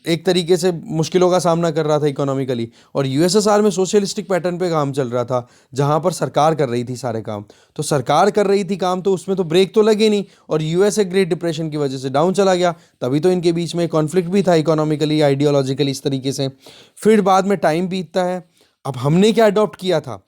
एक तरीके से मुश्किलों का सामना कर रहा था इकोनॉमिकली, और यूएसएसआर में सोशलिस्टिक पैटर्न पे काम चल रहा था जहां पर सरकार कर रही थी सारे काम। तो सरकार कर रही थी काम तो उसमें तो ब्रेक तो लगे नहीं, और यूएसए ग्रेट डिप्रेशन की वजह से डाउन चला गया, तभी तो इनके बीच में कॉन्फ्लिक्ट भी था इकोनॉमिकली आइडियोलॉजिकली इस तरीके से। फिर बाद में टाइम बीतता है, अब हमने क्या अडॉप्ट किया था?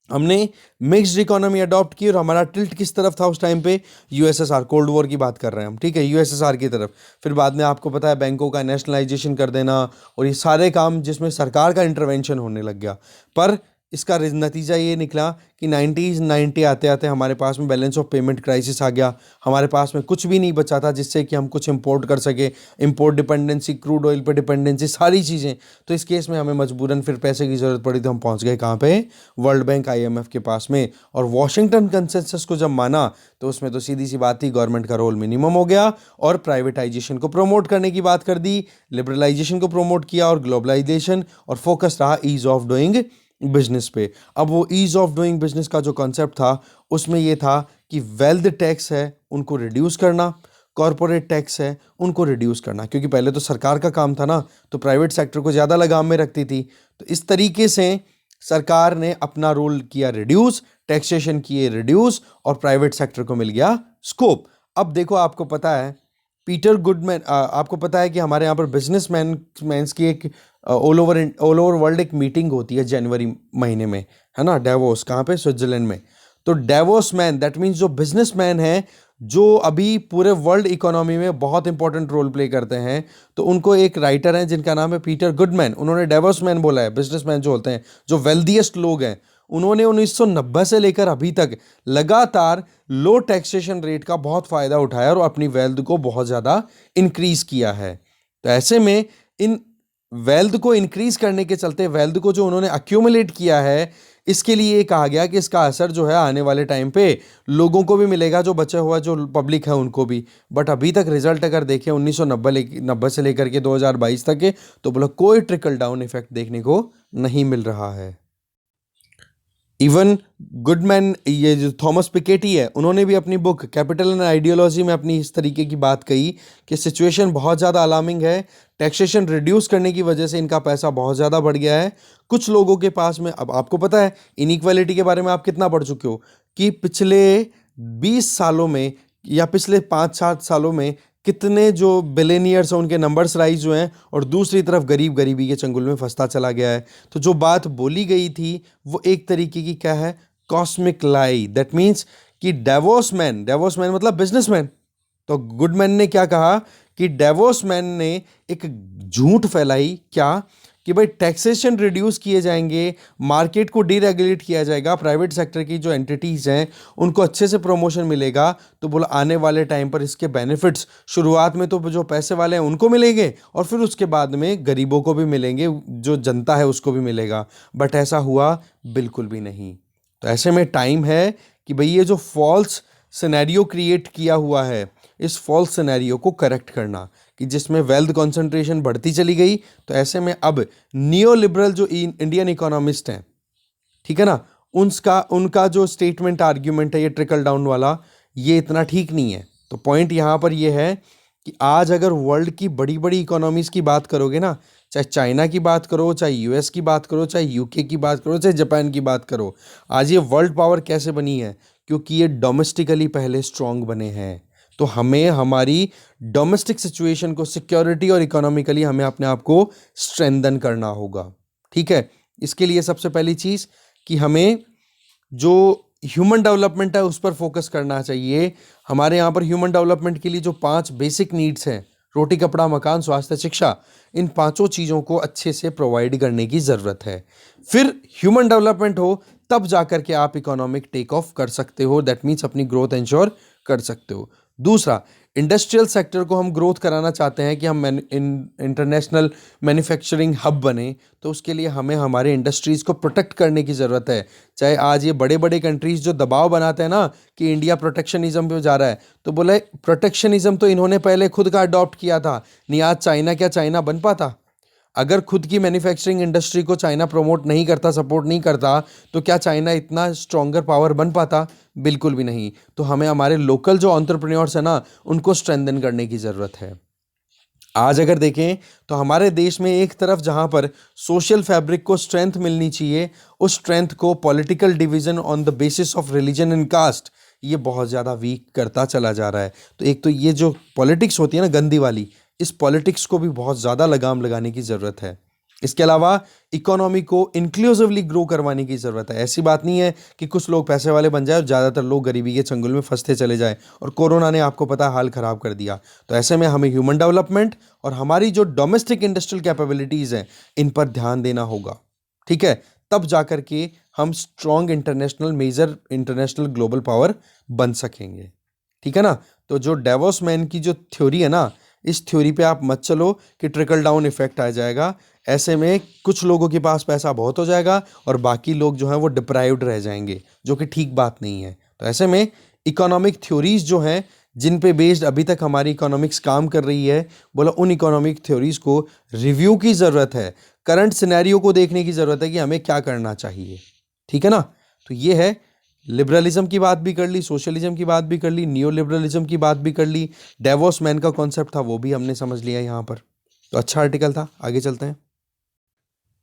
हमने मिक्स्ड इकोनॉमी अडॉप्ट की, और हमारा टिल्ट किस तरफ था उस टाइम पे? यूएसएसआर, कोल्ड वॉर की बात कर रहे हैं हम, ठीक है, यूएसएसआर की तरफ। फिर बाद में आपको पता है बैंकों का नेशनलाइजेशन कर देना, और ये सारे काम जिसमें सरकार का इंटरवेंशन होने लग गया। पर इसका नतीजा ये निकला कि 90 आते आते हमारे पास में बैलेंस ऑफ पेमेंट क्राइसिस आ गया, हमारे पास में कुछ भी नहीं बचा था जिससे कि हम कुछ इंपोर्ट कर सके। इंपोर्ट डिपेंडेंसी, क्रूड ऑयल पे डिपेंडेंसी, सारी चीज़ें। तो इस केस में हमें मजबूरन फिर पैसे की ज़रूरत पड़ी, तो हम पहुंच गए कहाँ पे? वर्ल्ड बैंक, आईएमएफ के पास में। और वॉशिंगटन कंसेंसस को जब माना तो उसमें तो सीधी सी बात थी, गवर्नमेंट का रोल मिनिमम हो गया, और प्राइवेटाइजेशन को प्रमोट करने की बात कर दी, लिबरलाइजेशन को प्रमोट किया, और ग्लोबलाइजेशन, और फोकस रहा ईज ऑफ डूइंग बिजनेस पे। अब वो ईज ऑफ डूइंग बिजनेस का जो कॉन्सेप्ट था उसमें ये था कि वेल्थ टैक्स है उनको रिड्यूस करना, कॉरपोरेट टैक्स है उनको रिड्यूस करना, क्योंकि पहले तो सरकार का काम था ना, तो प्राइवेट सेक्टर को ज़्यादा लगाम में रखती थी। तो इस तरीके से सरकार ने अपना रोल किया रिड्यूस, टैक्सेशन किए रिड्यूस, और प्राइवेट सेक्टर को मिल गया स्कोप। अब देखो आपको पता है पीटर गुडमैन, आपको पता है कि हमारे यहाँ पर बिजनेसमैन्स की एक ऑल ओवर वर्ल्ड एक मीटिंग होती है जनवरी महीने में, है ना, डेवोस, कहाँ पे? स्विट्जरलैंड में। तो डेवोस मैन, दैट मीन्स जो बिजनेसमैन है, जो अभी पूरे वर्ल्ड इकोनॉमी में बहुत इंपॉर्टेंट रोल प्ले करते हैं, तो उनको एक राइटर हैं जिनका नाम है पीटर गुडमैन, उन्होंने डेवोस मैन बोला है। बिजनेसमैन जो होते हैं, जो वेल्दीएस्ट लोग हैं, उन्होंने 1990 से लेकर अभी तक लगातार लो टैक्सेशन रेट का बहुत फ़ायदा उठाया और अपनी वेल्थ को बहुत ज़्यादा इंक्रीज़ किया है। तो ऐसे में इन वेल्थ को इंक्रीज करने के चलते, वेल्थ को जो उन्होंने अक्यूमुलेट किया है, इसके लिए ये कहा गया कि इसका असर जो है आने वाले टाइम पे लोगों को भी मिलेगा, जो बचा हुआ जो पब्लिक है उनको भी। बट अभी तक रिजल्ट अगर देखें 1990 से लेकर के 2022 तक के, तो बोला कोई ट्रिकल डाउन इफेक्ट देखने को नहीं मिल रहा है। इवन गुडमैन, ये जो थॉमस पिकेटी है, उन्होंने भी अपनी बुक कैपिटल एंड आइडियोलॉजी में अपनी इस तरीके की बात कही कि सिचुएशन बहुत ज़्यादा अलार्मिंग है, टैक्सेशन रिड्यूस करने की वजह से इनका पैसा बहुत ज़्यादा बढ़ गया है कुछ लोगों के पास में। अब आपको पता है इनइक्वालिटी के बारे में आप कितना पढ़ चुके हो कि पिछले 20 सालों में या पिछले 5-7 सालों में कितने जो बिलियनियर्स हैं उनके नंबर्स राइज हुए हैं, और दूसरी तरफ गरीब गरीबी के चंगुल में फंसता चला गया है। तो जो बात बोली गई थी वो एक तरीके की क्या है? Cosmic lie. दैट मीन्स कि डेवोस मैन मतलब बिजनेसमैन। तो गुडमैन ने क्या कहा कि डेवोस मैन ने एक झूठ फैलाई, क्या? कि भाई टैक्सेशन रिड्यूस किए जाएंगे, मार्केट को डीरेगुलेट किया जाएगा, प्राइवेट सेक्टर की जो एंटिटीज हैं उनको अच्छे से प्रमोशन मिलेगा। तो बोला आने वाले टाइम पर इसके बेनिफिट्स शुरुआत में तो जो पैसे वाले हैं उनको मिलेंगे, और फिर उसके बाद में गरीबों को भी मिलेंगे, जो जनता है उसको भी मिलेगा। बट ऐसा हुआ बिल्कुल भी नहीं। तो ऐसे में टाइम है कि भाई ये जो फॉल्स सिनेरियो क्रिएट किया हुआ है, इस फॉल्स सिनेरियो को करेक्ट करना, कि जिसमें वेल्थ कंसंट्रेशन बढ़ती चली गई। तो ऐसे में अब नियो लिबरल जो इंडियन इकोनॉमिस्ट हैं, ठीक है ना, उनका जो स्टेटमेंट आर्ग्यूमेंट है ये ट्रिकल डाउन वाला, ये इतना ठीक नहीं है। तो पॉइंट यहाँ पर ये है कि आज अगर वर्ल्ड की बड़ी बड़ी इकोनॉमीज की बात करोगे ना, चाहे चाइना की बात करो, चाहे यूएस की बात करो, चाहे यूके की बात करो, चाहे जापान की बात करो, आज ये वर्ल्ड पावर कैसे बनी है? क्योंकि ये डोमेस्टिकली पहले स्ट्रांग बने हैं। तो हमें हमारी डोमेस्टिक सिचुएशन को, सिक्योरिटी और इकोनॉमिकली हमें अपने आप को स्ट्रेंथन करना होगा, ठीक है। इसके लिए सबसे पहली चीज़ कि हमें जो ह्यूमन डेवलपमेंट है उस पर फोकस करना चाहिए। हमारे यहाँ पर ह्यूमन डेवलपमेंट के लिए जो 5 बेसिक नीड्स हैं रोटी कपड़ा मकान स्वास्थ्य शिक्षा, इन पांचों चीज़ों को अच्छे से प्रोवाइड करने की ज़रूरत है। फिर ह्यूमन डेवलपमेंट हो, तब जाकर के आप इकोनॉमिक टेक ऑफ कर सकते हो, दैट मीन्स अपनी ग्रोथ इंश्योर कर सकते हो। दूसरा, इंडस्ट्रियल सेक्टर को हम ग्रोथ कराना चाहते हैं कि हम इंटरनेशनल मैन्युफैक्चरिंग हब बने, तो उसके लिए हमें हमारे इंडस्ट्रीज़ को प्रोटेक्ट करने की ज़रूरत है। चाहे आज ये बड़े बड़े कंट्रीज़ जो दबाव बनाते हैं ना कि इंडिया प्रोटेक्शनिज्म पे जा रहा है, तो बोले प्रोटेक्शनिज्म तो इन्होंने पहले खुद का अडॉप्ट किया था, नहीं आज चाइना क्या चाइना बन पाता? अगर खुद की मैन्युफैक्चरिंग इंडस्ट्री को चाइना प्रमोट नहीं करता, सपोर्ट नहीं करता, तो क्या चाइना इतना स्ट्रॉन्गर पावर बन पाता? बिल्कुल भी नहीं। तो हमें हमारे लोकल जो एंटरप्रेन्योर्स है ना, उनको स्ट्रेंथन करने की ज़रूरत है। आज अगर देखें तो हमारे देश में एक तरफ जहां पर सोशल फैब्रिक को स्ट्रेंथ मिलनी चाहिए, उस स्ट्रेंथ को political division on the basis of religion and caste ये बहुत ज़्यादा वीक करता चला जा रहा है। तो एक तो ये जो पॉलिटिक्स होती है ना गंदी वाली, इस पॉलिटिक्स को भी बहुत ज़्यादा लगाम लगाने की ज़रूरत है। इसके अलावा इकोनॉमी को इंक्लूसिवली ग्रो करवाने की ज़रूरत है। ऐसी बात नहीं है कि कुछ लोग पैसे वाले बन जाए और ज़्यादातर लोग गरीबी के चंगुल में फंसते चले जाए, और कोरोना ने आपको पता हाल ख़राब कर दिया। तो ऐसे में हमें ह्यूमन डेवलपमेंट और हमारी जो डोमेस्टिक इंडस्ट्रियल कैपेबिलिटीज़ हैं, इन पर ध्यान देना होगा। ठीक है, तब जाकर के हम strong international major international global power बन सकेंगे। ठीक है ना? तो जो डेवोस मैन की जो थ्योरी है ना, इस थ्योरी पे आप मत चलो कि ट्रिकल डाउन इफेक्ट आ जाएगा। ऐसे में कुछ लोगों के पास पैसा बहुत हो जाएगा और बाकी लोग जो हैं वो डिप्राइव्ड रह जाएंगे, जो कि ठीक बात नहीं है। तो ऐसे में इकोनॉमिक थ्योरीज जो हैं, जिन पे बेस्ड अभी तक हमारी इकोनॉमिक्स काम कर रही है, बोला उन इकोनॉमिक थ्योरीज को रिव्यू की ज़रूरत है। करंट सिनेरियो को देखने की ज़रूरत है कि हमें क्या करना चाहिए। ठीक है ना? तो ये है, लिबरलिज्म की बात भी कर ली, सोशलिज्म की बात भी कर ली, नियो लिबरलिज्म की बात भी कर ली, डेवोस मैन का कॉन्सेप्ट था वो भी हमने समझ लिया यहाँ पर। तो अच्छा आर्टिकल था, आगे चलते हैं।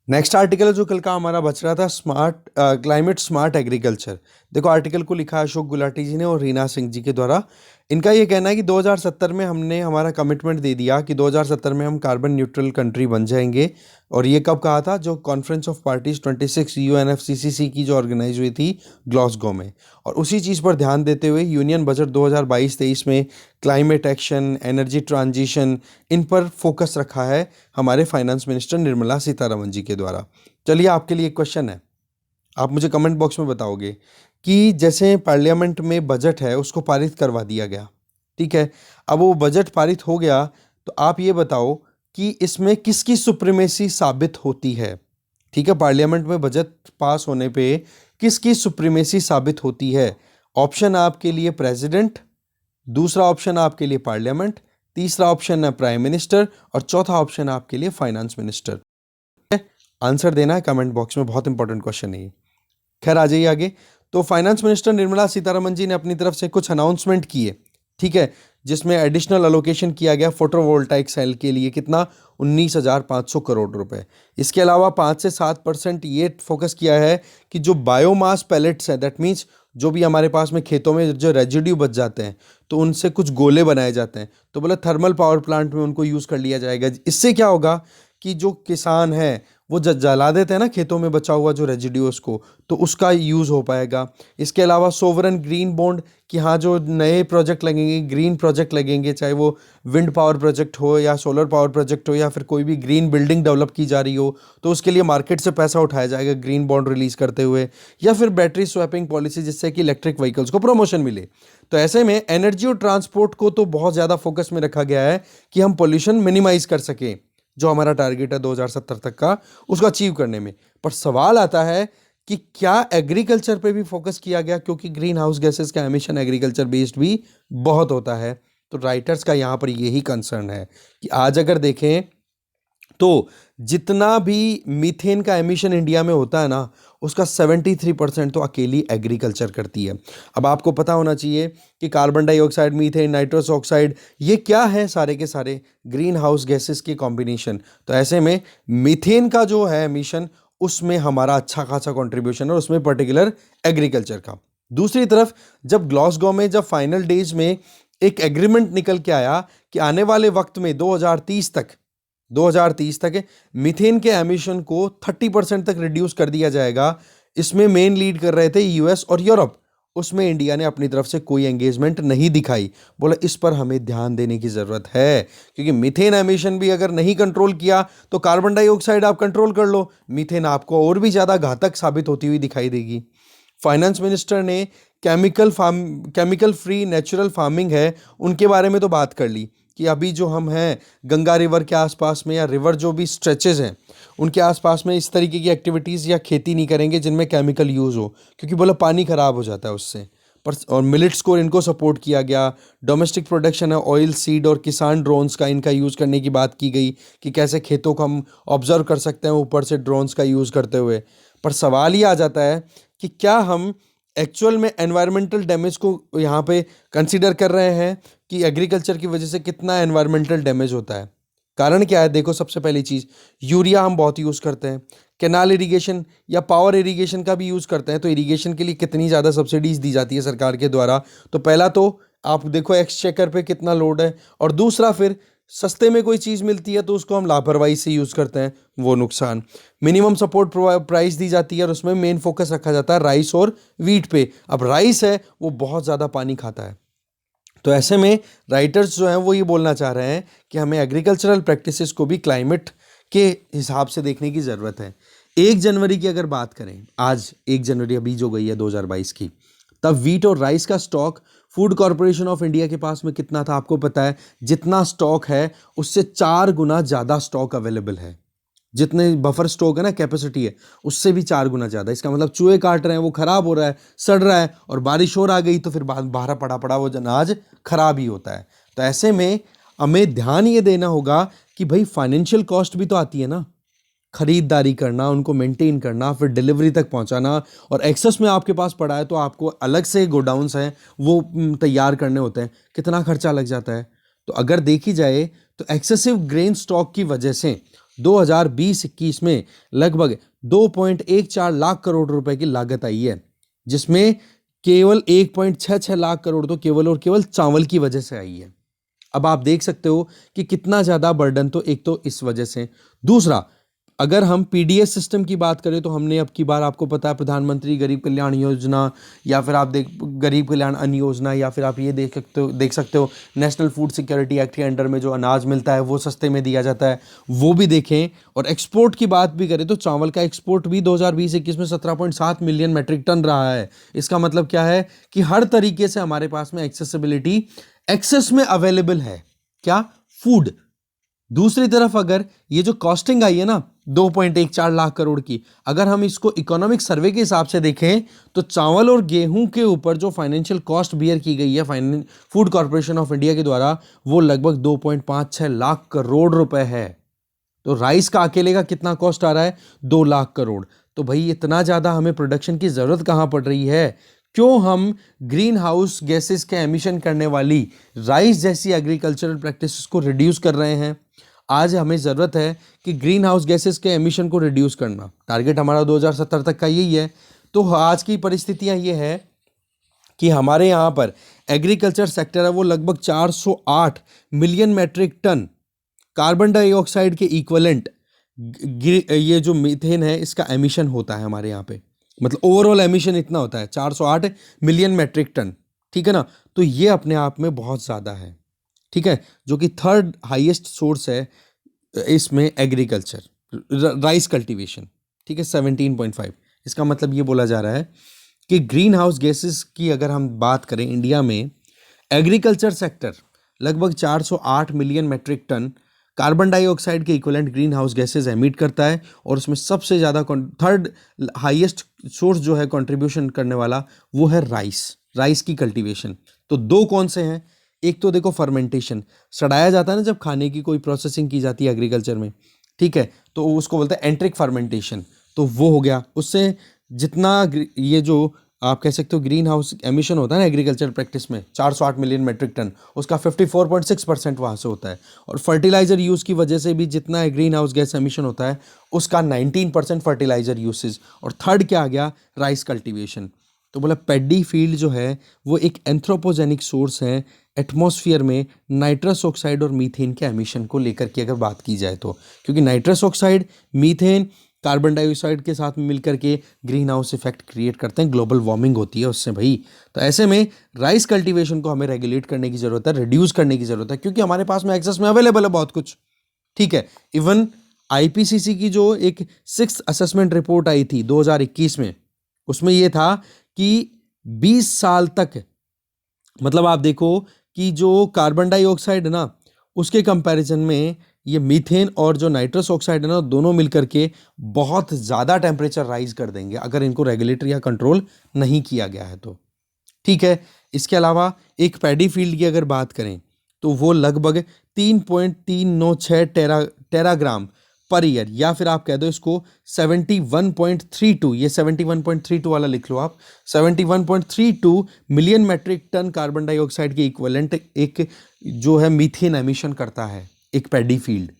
नेक्स्ट आर्टिकल जो कल का हमारा बच रहा था, क्लाइमेट स्मार्ट एग्रीकल्चर। देखो आर्टिकल को लिखा अशोक गुलाटी जी ने और रीना सिंह जी के द्वारा। इनका ये कहना है कि 2070 में हमने हमारा कमिटमेंट दे दिया कि 2070 में हम कार्बन न्यूट्रल कंट्री बन जाएंगे। और ये कब कहा था? जो कॉन्फ्रेंस ऑफ पार्टीज 26 UNFCCC की जो ऑर्गेनाइज हुई थी ग्लासगो में। और उसी चीज़ पर ध्यान देते हुए यूनियन बजट 2022-23 में क्लाइमेट एक्शन, एनर्जी ट्रांजिशन, इन पर फोकस रखा है हमारे फाइनेंस मिनिस्टर निर्मला सीतारमन जी के द्वारा। चलिए आपके लिए एक क्वेश्चन है, आप मुझे कमेंट बॉक्स में बताओगे कि जैसे पार्लियामेंट में बजट है उसको पारित करवा दिया गया, ठीक है, अब वो बजट पारित हो गया, तो आप ये बताओ कि इसमें किसकी सुप्रीमेसी साबित होती है? ठीक है, पार्लियामेंट में बजट पास होने पे किसकी सुप्रीमेसी साबित होती है? ऑप्शन आपके लिए प्रेसिडेंट, दूसरा ऑप्शन आपके लिए पार्लियामेंट, तीसरा ऑप्शन है प्राइम मिनिस्टर और चौथा ऑप्शन आपके लिए फाइनेंस मिनिस्टर। आंसर देना है कमेंट बॉक्स में, बहुत इंपॉर्टेंट क्वेश्चन है ये। खैर आ जाइए आगे। तो फाइनेंस मिनिस्टर निर्मला सीतारमन जी ने अपनी तरफ से कुछ अनाउंसमेंट किए, ठीक है, जिसमें एडिशनल अलोकेशन किया गया फोटोवोल्टाइक सेल के लिए, कितना? 19,500 करोड़ रुपए। इसके अलावा 5 से 7% ये फोकस किया है कि जो बायोमास पैलेट्स है, दैट मीन्स जो भी हमारे पास में खेतों में जो रेजिड्यू बच जाते हैं, तो उनसे कुछ गोले बनाए जाते हैं, तो बोला थर्मल पावर प्लांट में उनको यूज़ कर लिया जाएगा। इससे क्या होगा कि जो किसान है वो जला देते हैं ना खेतों में बचा हुआ जो रेजिड्यूस को, तो उसका यूज़ हो पाएगा। इसके अलावा सोवरन ग्रीन बॉन्ड, कि हाँ जो नए प्रोजेक्ट लगेंगे, ग्रीन प्रोजेक्ट लगेंगे, चाहे वो विंड पावर प्रोजेक्ट हो या सोलर पावर प्रोजेक्ट हो या फिर कोई भी ग्रीन बिल्डिंग डेवलप की जा रही हो, तो उसके लिए मार्केट से पैसा उठाया जाएगा ग्रीन बॉन्ड रिलीज करते हुए, या फिर बैटरी स्वैपिंग पॉलिसी जिससे कि इलेक्ट्रिक व्हीकल्स को प्रमोशन मिले। तो ऐसे में एनर्जी और ट्रांसपोर्ट को तो बहुत ज़्यादा फोकस में रखा गया है कि हम पोल्यूशन मिनिमाइज कर सकें, जो हमारा टारगेट है 2070 तक का, उसको अचीव करने में। पर सवाल आता है कि क्या एग्रीकल्चर पे भी फोकस किया गया, क्योंकि ग्रीन हाउस गैसेस का एमिशन एग्रीकल्चर बेस्ड भी बहुत होता है। तो राइटर्स का यहाँ पर यही कंसर्न है कि आज अगर देखें तो जितना भी मीथेन का एमिशन इंडिया में होता है ना, उसका 73% तो अकेली एग्रीकल्चर करती है। अब आपको पता होना चाहिए कि carbon dioxide, methane, nitrous oxide, ये क्या है? सारे के सारे ग्रीन हाउस गैसेस के कॉम्बिनेशन। तो ऐसे में मीथेन का जो है एमिशन, उसमें हमारा अच्छा खासा कंट्रीब्यूशन है, और उसमें पर्टिकुलर एग्रीकल्चर का। दूसरी तरफ जब ग्लासगो में जब फाइनल डेज में एक एग्रीमेंट निकल के आया कि आने वाले वक्त में 2030 तक मीथेन के एमिशन को 30% तक रिड्यूस कर दिया जाएगा, इसमें मेन लीड कर रहे थे यूएस और यूरोप। उसमें इंडिया ने अपनी तरफ से कोई एंगेजमेंट नहीं दिखाई। बोला इस पर हमें ध्यान देने की ज़रूरत है, क्योंकि मीथेन एमिशन भी अगर नहीं कंट्रोल किया तो कार्बन डाइऑक्साइड आप कंट्रोल कर लो, मीथेन आपको और भी ज़्यादा घातक साबित होती हुई दिखाई देगी। फाइनेंस मिनिस्टर ने केमिकल फ्री नेचुरल फार्मिंग है उनके बारे में तो बात कर ली कि अभी जो हम हैं गंगा रिवर के आसपास में या रिवर जो भी स्ट्रेचेस हैं उनके आसपास में इस तरीके की एक्टिविटीज़ या खेती नहीं करेंगे जिनमें केमिकल यूज़ हो, क्योंकि बोला पानी ख़राब हो जाता है उससे। पर और मिलिट्स को इनको सपोर्ट किया गया। डोमेस्टिक प्रोडक्शन है ऑयल सीड और किसान ड्रोन्स का इनका यूज़ करने की बात की गई कि कैसे खेतों को हम ऑब्जर्व कर सकते हैं ऊपर से ड्रोन्स का यूज़ करते हुए। पर सवाल ये आ जाता है कि क्या हम एक्चुअल में एनवायरमेंटल डैमेज को यहाँ पे कंसीडर कर रहे हैं कि एग्रीकल्चर की वजह से कितना एनवायरमेंटल डैमेज होता है। कारण क्या है, देखो सबसे पहली चीज़, यूरिया हम बहुत यूज़ करते हैं, कैनाल इरिगेशन या पावर इरिगेशन का भी यूज़ करते हैं, तो इरिगेशन के लिए कितनी ज़्यादा सब्सिडीज़ दी जाती है सरकार के द्वारा। तो पहला तो आप देखो एक्सचेकर पे कितना लोड है, और दूसरा फिर सस्ते में कोई चीज़ मिलती है तो उसको हम लापरवाही से यूज़ करते हैं, वो नुकसान। मिनिमम सपोर्ट प्राइस दी जाती है और उसमें मेन फोकस रखा जाता है राइस और वीट पे। अब राइस है वो बहुत ज़्यादा पानी खाता है, तो ऐसे में राइटर्स जो हैं वो ये बोलना चाह रहे हैं कि हमें एग्रीकल्चरल प्रैक्टिसेस को भी क्लाइमेट के हिसाब से देखने की ज़रूरत है। 1 जनवरी की अगर बात करें, आज 1 जनवरी अभी जो गई है 2022 की, तब वीट और राइस का stock food corporation of India के पास में कितना था आपको पता है? जितना स्टॉक है उससे 4 गुना ज़्यादा स्टॉक अवेलेबल है। जितने बफर स्टॉक है ना, कैपेसिटी है, उससे भी 4 गुना ज़्यादा। इसका मतलब चूहे काट रहे हैं, वो खराब हो रहा है, सड़ रहा है, और बारिश और आ गई तो फिर बाहर पड़ा पड़ा वो अनाज खराब ही होता है। तो ऐसे में हमें ध्यान ये देना होगा कि भाई फाइनेंशियल कॉस्ट भी तो आती है ना, खरीदारी करना, उनको मेंटेन करना, फिर डिलीवरी तक पहुंचाना, और एक्सेस में आपके पास पड़ा है तो आपको अलग से गोडाउन्स हैं वो तैयार करने होते हैं, कितना खर्चा लग जाता है। तो अगर देखी जाए तो एक्सेसिव ग्रेन स्टॉक की वजह से 2020-21 में लगभग 2.14 लाख करोड़ रुपए की लागत आई है, जिसमें केवल 1.66 लाख करोड़ तो केवल और केवल चावल की वजह से आई है। अब आप देख सकते हो कि कितना ज़्यादा बर्डन तो एक तो इस वजह से। दूसरा, अगर हम पीडीएस सिस्टम की बात करें तो हमने अब की बार आपको पता है प्रधानमंत्री गरीब कल्याण योजना, या फिर आप गरीब कल्याण अन्न योजना, या फिर आप ये देख सकते हो नेशनल फूड सिक्योरिटी एक्ट के अंडर में जो अनाज मिलता है वो सस्ते में दिया जाता है, वो भी देखें। और एक्सपोर्ट की बात भी करें तो चावल का एक्सपोर्ट भी 2020-21 में 17.7 मिलियन मैट्रिक टन रहा है। इसका मतलब क्या है कि हर तरीके से हमारे पास में एक्सेसिबिलिटी एक्सेस में अवेलेबल है, क्या, फूड। दूसरी तरफ अगर ये जो कॉस्टिंग आई है ना 2.14 लाख करोड़ की, अगर हम इसको इकोनॉमिक सर्वे के हिसाब से देखें तो चावल और गेहूं के ऊपर जो फाइनेंशियल कॉस्ट बियर की गई है फूड कॉर्पोरेशन ऑफ इंडिया के द्वारा, वो लगभग 2.56 लाख करोड़ रुपए है। तो राइस का अकेले का कितना कॉस्ट आ रहा है? 2 लाख करोड़। तो भाई इतना ज़्यादा हमें प्रोडक्शन की ज़रूरत कहाँ पड़ रही है? क्यों हम ग्रीन हाउस गैसेस के एमिशन करने वाली राइस जैसी एग्रीकल्चरल प्रैक्टिसेस को रिड्यूस कर रहे हैं? आज हमें ज़रूरत है कि ग्रीन हाउस गैसेस के एमिशन को रिड्यूस करना, टारगेट हमारा 2070 तक का यही है। तो आज की परिस्थितियां ये है कि हमारे यहाँ पर एग्रीकल्चर सेक्टर है वो लगभग 408 million metric tonne carbon dioxide के इक्वलेंट ये जो मीथेन है इसका एमिशन होता है हमारे यहाँ पे। मतलब ओवरऑल एमिशन इतना होता है 408 मिलियन मैट्रिक टन, ठीक है ना। तो ये अपने आप में बहुत ज़्यादा है, ठीक है, जो कि थर्ड हाईएस्ट सोर्स है इसमें एग्रीकल्चर राइस कल्टीवेशन, ठीक है, 17.5। इसका मतलब ये बोला जा रहा है कि ग्रीन हाउस गैसेस की अगर हम बात करें इंडिया में, एग्रीकल्चर सेक्टर लगभग 408 million metric tonne carbon dioxide के equivalent greenhouse gases emit करता है, और उसमें सबसे ज़्यादा थर्ड हाईएस्ट सोर्स जो है कंट्रीब्यूशन करने वाला वो है राइस की कल्टीवेशन। तो दो कौन से हैं? एक तो देखो फर्मेंटेशन, सड़ाया जाता है ना जब खाने की कोई प्रोसेसिंग की जाती है एग्रीकल्चर में, ठीक है, तो उसको बोलते हैं एंट्रिक फर्मेंटेशन, तो वो हो गया। उससे जितना ये जो आप कह सकते हो ग्रीन हाउस एमिशन होता है ना एग्रीकल्चर प्रैक्टिस में 408 मिलियन मैट्रिक टन, उसका 54.6% वहाँ से होता है। और फर्टिलाइजर यूज़ की वजह से भी जितना ग्रीन हाउस गैस एमिशन होता है उसका 19% फर्टिलाइजर यूसेज। और थर्ड क्या आ गया? Rice cultivation. तो बोला पैडी फील्ड जो है वो एक एंथ्रोपोजेनिक सोर्स है एटमॉस्फेयर में नाइट्रस ऑक्साइड और मीथेन के एमिशन को लेकर के अगर बात की जाए तो, क्योंकि nitrous oxide, methane carbon dioxide के साथ मिलकर के ग्रीन हाउस इफेक्ट क्रिएट करते हैं, ग्लोबल वार्मिंग होती है उससे भाई। तो ऐसे में राइस कल्टीवेशन को हमें रेगुलेट करने की ज़रूरत है, रिड्यूस करने की ज़रूरत है, क्योंकि हमारे पास में एक्सेस में अवेलेबल है बहुत कुछ। ठीक है, इवन आईपीसीसी की जो एक 6th असेसमेंट रिपोर्ट आई थी 2021 में, उसमें यह था कि 20 साल तक, मतलब आप देखो कि जो कार्बन डाइऑक्साइड है ना, उसके कंपैरिजन में ये मीथेन और जो नाइट्रस ऑक्साइड है ना, दोनों मिलकर के बहुत ज़्यादा टेम्परेचर राइज कर देंगे अगर इनको रेगुलेटर या कंट्रोल नहीं किया गया है तो। ठीक है, इसके अलावा एक पैडी फील्ड की अगर बात करें तो वो लगभग 3.396 टेराग्राम पर ईयर, या फिर आप कह दो इसको 71.32, ये 71.32 वाला लिख लो आप, 71.32 million metric tonne carbon dioxide के इक्विवेलेंट एक जो है मीथेन एमिशन करता है एक पैडी फील्ड।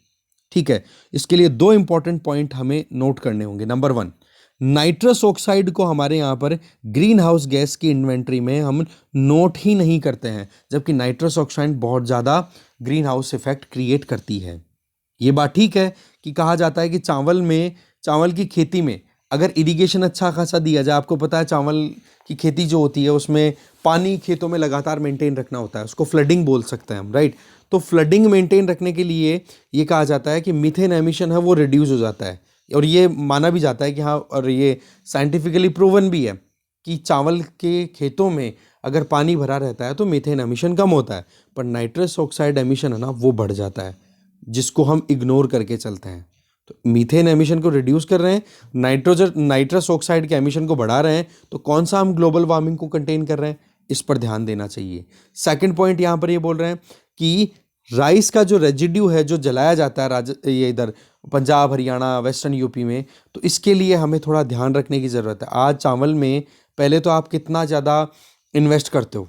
ठीक है, इसके लिए दो इंपॉर्टेंट पॉइंट हमें नोट करने होंगे। नंबर 1, नाइट्रस ऑक्साइड को हमारे यहाँ पर ग्रीन हाउस गैस की इन्वेंट्री में हम नोट ही नहीं करते हैं, जबकि नाइट्रस ऑक्साइड बहुत ज़्यादा ग्रीन हाउस इफेक्ट क्रिएट करती है। ये बात ठीक है कि कहा जाता है कि चावल की खेती में अगर इरिगेशन अच्छा खासा दिया जाए, आपको पता है चावल की खेती जो होती है उसमें पानी खेतों में लगातार मेंटेन रखना होता है, उसको फ्लडिंग बोल सकते हैं हम, राइट। तो फ्लडिंग मेंटेन रखने के लिए ये कहा जाता है कि मीथेन एमिशन है वो रिड्यूस हो जाता है, और ये माना भी जाता है कि हाँ, और ये साइंटिफिकली प्रूवन भी है कि चावल के खेतों में अगर पानी भरा रहता है तो मीथेन एमिशन कम होता है, पर नाइट्रस ऑक्साइड एमिशन है ना वो बढ़ जाता है, जिसको हम इग्नोर करके चलते हैं। तो मीथेन एमिशन को रिड्यूस कर रहे हैं, नाइट्रस ऑक्साइड के एमिशन को बढ़ा रहे हैं, तो कौन सा हम ग्लोबल वार्मिंग को कंटेन कर रहे हैं, इस पर ध्यान देना चाहिए। सेकंड पॉइंट यहाँ पर ये बोल रहे हैं कि राइस का जो रेजिड्यू है जो जलाया जाता है ये इधर पंजाब, हरियाणा, वेस्टर्न यूपी में, तो इसके लिए हमें थोड़ा ध्यान रखने की ज़रूरत है। आज चावल में पहले तो आप कितना ज़्यादा इन्वेस्ट करते हो,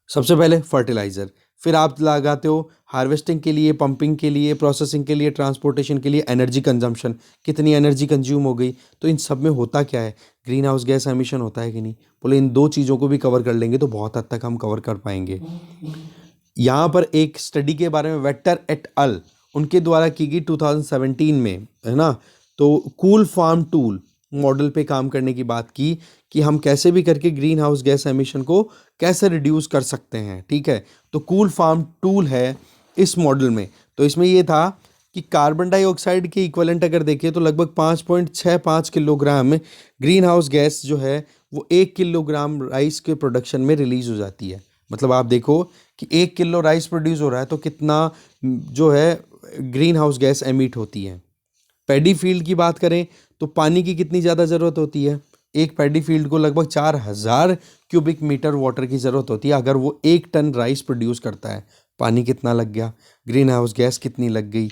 सबसे पहले फर्टिलाइज़र, फिर आप लगाते हो हार्वेस्टिंग के लिए, पंपिंग के लिए, प्रोसेसिंग के लिए, ट्रांसपोर्टेशन के लिए, एनर्जी कंजम्पशन, कितनी एनर्जी कंज्यूम हो गई। तो इन सब में होता क्या है, ग्रीन हाउस गैस एमिशन होता है कि नहीं। बोले इन दो चीज़ों को भी कवर कर लेंगे तो बहुत हद तक हम कवर कर पाएंगे। यहाँ पर एक स्टडी के बारे में वेक्टर एट अल उनके द्वारा की गई 2017 में, है ना, तो कूल फार्म टूल मॉडल पे काम करने की बात की कि हम कैसे भी करके ग्रीन हाउस गैस एमिशन को कैसे रिड्यूस कर सकते हैं। ठीक है, तो कूल फार्म टूल है इस मॉडल में, तो इसमें ये था कि कार्बन डाइऑक्साइड के इक्विवेलेंट अगर देखें तो लगभग 5.65 किलोग्राम ग्रीन हाउस गैस जो है वो 1 किलोग्राम राइस के प्रोडक्शन में रिलीज हो जाती है। मतलब आप देखो कि 1 किलो राइस प्रोड्यूस हो रहा है तो कितना जो है ग्रीन हाउस गैस एमिट होती है। पैडी फील्ड की बात करें तो पानी की कितनी ज़्यादा ज़रूरत होती है, एक पैडी फील्ड को लगभग 4000 क्यूबिक मीटर वाटर की ज़रूरत होती है अगर वो 1 टन राइस प्रोड्यूस करता है। पानी कितना लग गया, ग्रीन हाउस गैस कितनी लग गई।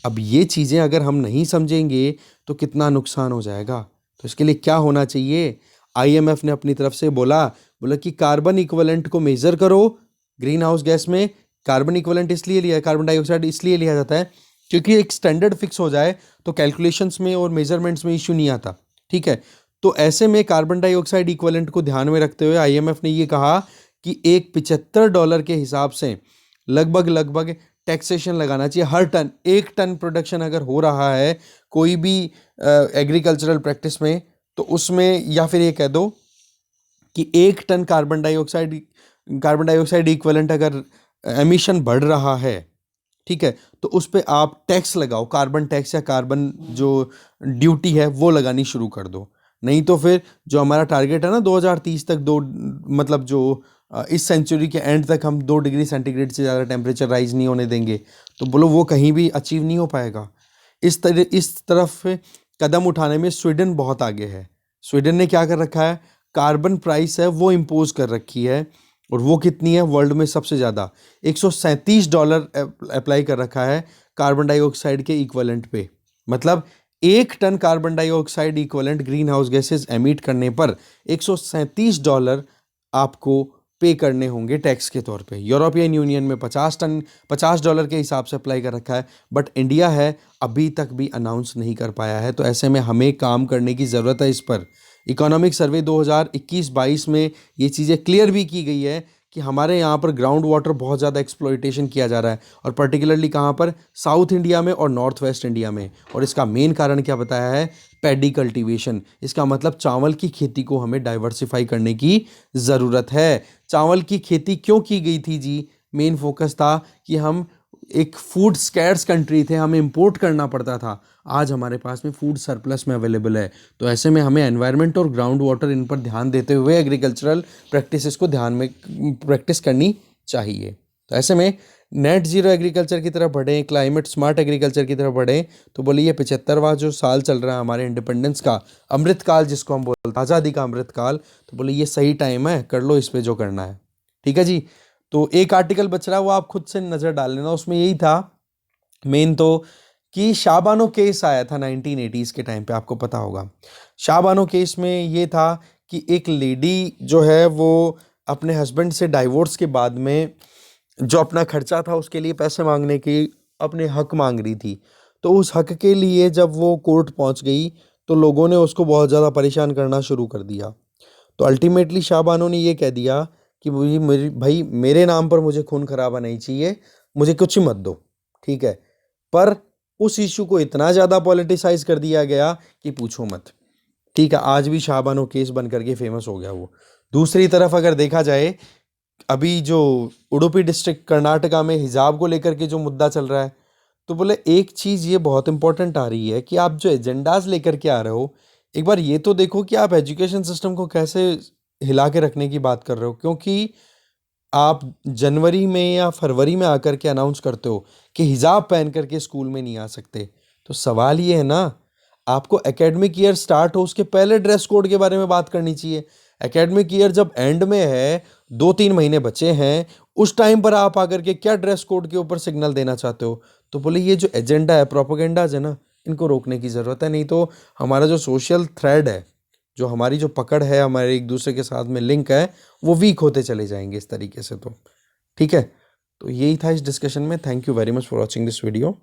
अब ये चीज़ें अगर हम नहीं समझेंगे तो कितना नुकसान हो जाएगा। तो इसके लिए क्या होना चाहिए, आईएमएफ ने अपनी तरफ से बोला कि कार्बन इक्विवेलेंट को मेज़र करो। ग्रीन हाउस गैस में कार्बन इक्विवेलेंट इसलिए लिया, कार्बन डाइऑक्साइड इसलिए लिया जाता है क्योंकि एक स्टैंडर्ड फिक्स हो जाए तो कैलकुलेशंस में और मेजरमेंट्स में इश्यू नहीं आता। ठीक है, तो ऐसे में कार्बन डाइऑक्साइड इक्विवेलेंट को ध्यान में रखते हुए आईएमएफ ने ये कहा कि एक $75 के हिसाब से लगभग टैक्सेशन लगाना चाहिए हर टन। 1 टन प्रोडक्शन अगर हो रहा है कोई भी एग्रीकल्चरल प्रैक्टिस में, तो उसमें, या फिर ये कह दो कि 1 टन कार्बन डाइऑक्साइड इक्विवेलेंट अगर एमिशन बढ़ रहा है, ठीक है, तो उस पे आप टैक्स लगाओ, कार्बन टैक्स या कार्बन जो ड्यूटी है वो लगानी शुरू कर दो। नहीं तो फिर जो हमारा टारगेट है ना 2030 तक, मतलब जो इस सेंचुरी के एंड तक हम 2 डिग्री सेंटीग्रेड से ज़्यादा टेम्परेचर राइज नहीं होने देंगे, तो बोलो वो कहीं भी अचीव नहीं हो पाएगा। इस तरफ कदम उठाने में स्वीडन बहुत आगे है। स्वीडन ने क्या कर रखा है, कार्बन प्राइस है वो इम्पोज कर रखी है, और वो कितनी है, वर्ल्ड में सबसे ज़्यादा $137 अप्लाई कर रखा है कार्बन डाइऑक्साइड के इक्विवेलेंट पे। मतलब 1 tonne carbon dioxide equivalent greenhouse gases emit करने पर $137 आपको पे करने होंगे टैक्स के तौर पे। यूरोपियन यूनियन में $50 के हिसाब से अप्लाई कर रखा है, बट इंडिया है अभी तक भी अनाउंस नहीं कर पाया है। तो ऐसे में हमें काम करने की ज़रूरत है इस पर। इकोनॉमिक सर्वे 2021-22 में ये चीज़ें क्लियर भी की गई है कि हमारे यहाँ पर ग्राउंड वाटर बहुत ज़्यादा एक्सप्लॉइटेशन किया जा रहा है, और पर्टिकुलरली कहाँ पर, साउथ इंडिया में और नॉर्थ वेस्ट इंडिया में। और इसका मेन कारण क्या बताया है, पैडी कल्टीवेशन। इसका मतलब चावल की खेती को हमें डाइवर्सिफाई करने की ज़रूरत है। चावल की खेती क्यों की गई थी जी, मेन फोकस था कि हम एक फूड स्कैर्स कंट्री थे, हमें इंपोर्ट करना पड़ता था। आज हमारे पास में फूड सरप्लस में अवेलेबल है, तो ऐसे में हमें एनवायरनमेंट और ग्राउंड वाटर इन पर ध्यान देते हुए एग्रीकल्चरल प्रैक्टिसेस को ध्यान में प्रैक्टिस करनी चाहिए। तो ऐसे में नेट जीरो एग्रीकल्चर की तरफ बढ़ें, क्लाइमेट स्मार्ट एग्रीकल्चर की तरफ बढ़ें। तो बोलिए, ये 75वां जो साल चल रहा है हमारे इंडिपेंडेंस का, अमृतकाल जिसको हम बोलते हैं, आज़ादी का अमृतकाल, तो बोले ये सही टाइम है, कर लो इस पे जो करना है। ठीक है जी। तो एक आर्टिकल बच रहा है, वो आप खुद से नज़र डाल लेना। उसमें यही था मेन तो, कि शाहबानो केस आया था 1980s के टाइम पे, आपको पता होगा। शाहबानो केस में ये था कि एक लेडी जो है वो अपने हस्बैंड से डाइवोर्स के बाद में जो अपना खर्चा था उसके लिए पैसे मांगने की अपने हक मांग रही थी। तो उस हक के लिए जब वो कोर्ट पहुंच गई तो लोगों ने उसको बहुत ज़्यादा परेशान करना शुरू कर दिया। तो अल्टीमेटली शाहबानो ने ये कह दिया कि मुझे मेरी भाई मेरे नाम पर मुझे खून खराबा नहीं चाहिए, मुझे कुछ ही मत दो, ठीक है। पर उस इशू को इतना ज़्यादा पॉलिटिसाइज कर दिया गया कि पूछो मत। ठीक है, आज भी शाहबानो केस बन करके फेमस हो गया वो। दूसरी तरफ अगर देखा जाए, अभी जो उडुपी डिस्ट्रिक्ट कर्नाटका में हिजाब को लेकर के जो मुद्दा चल रहा है, तो बोले एक चीज़ ये बहुत इंपॉर्टेंट आ रही है कि आप जो एजेंडाज लेकर के आ रहे हो, एक बार ये तो देखो कि आप एजुकेशन सिस्टम को कैसे हिला के रखने की बात कर रहे हो। क्योंकि आप जनवरी में या फरवरी में आकर के अनाउंस करते हो कि हिजाब पहन करके स्कूल में नहीं आ सकते, तो सवाल ये है ना, आपको एकेडमिक ईयर स्टार्ट हो उसके पहले ड्रेस कोड के बारे में बात करनी चाहिए। एकेडमिक ईयर जब एंड में है, 2-3 महीने बचे हैं, उस टाइम पर आप आकर के क्या ड्रेस कोड के ऊपर सिग्नल देना चाहते हो। तो बोले ये जो एजेंडा है, प्रोपोगेंडाज है ना, इनको रोकने की ज़रूरत है, नहीं तो हमारा जो सोशल थ्रेड है, जो हमारी जो पकड़ है, हमारे एक दूसरे के साथ में लिंक है, वो वीक होते चले जाएंगे इस तरीके से। तो ठीक है, तो यही था इस डिस्कशन में। Thank you very much for watching this video.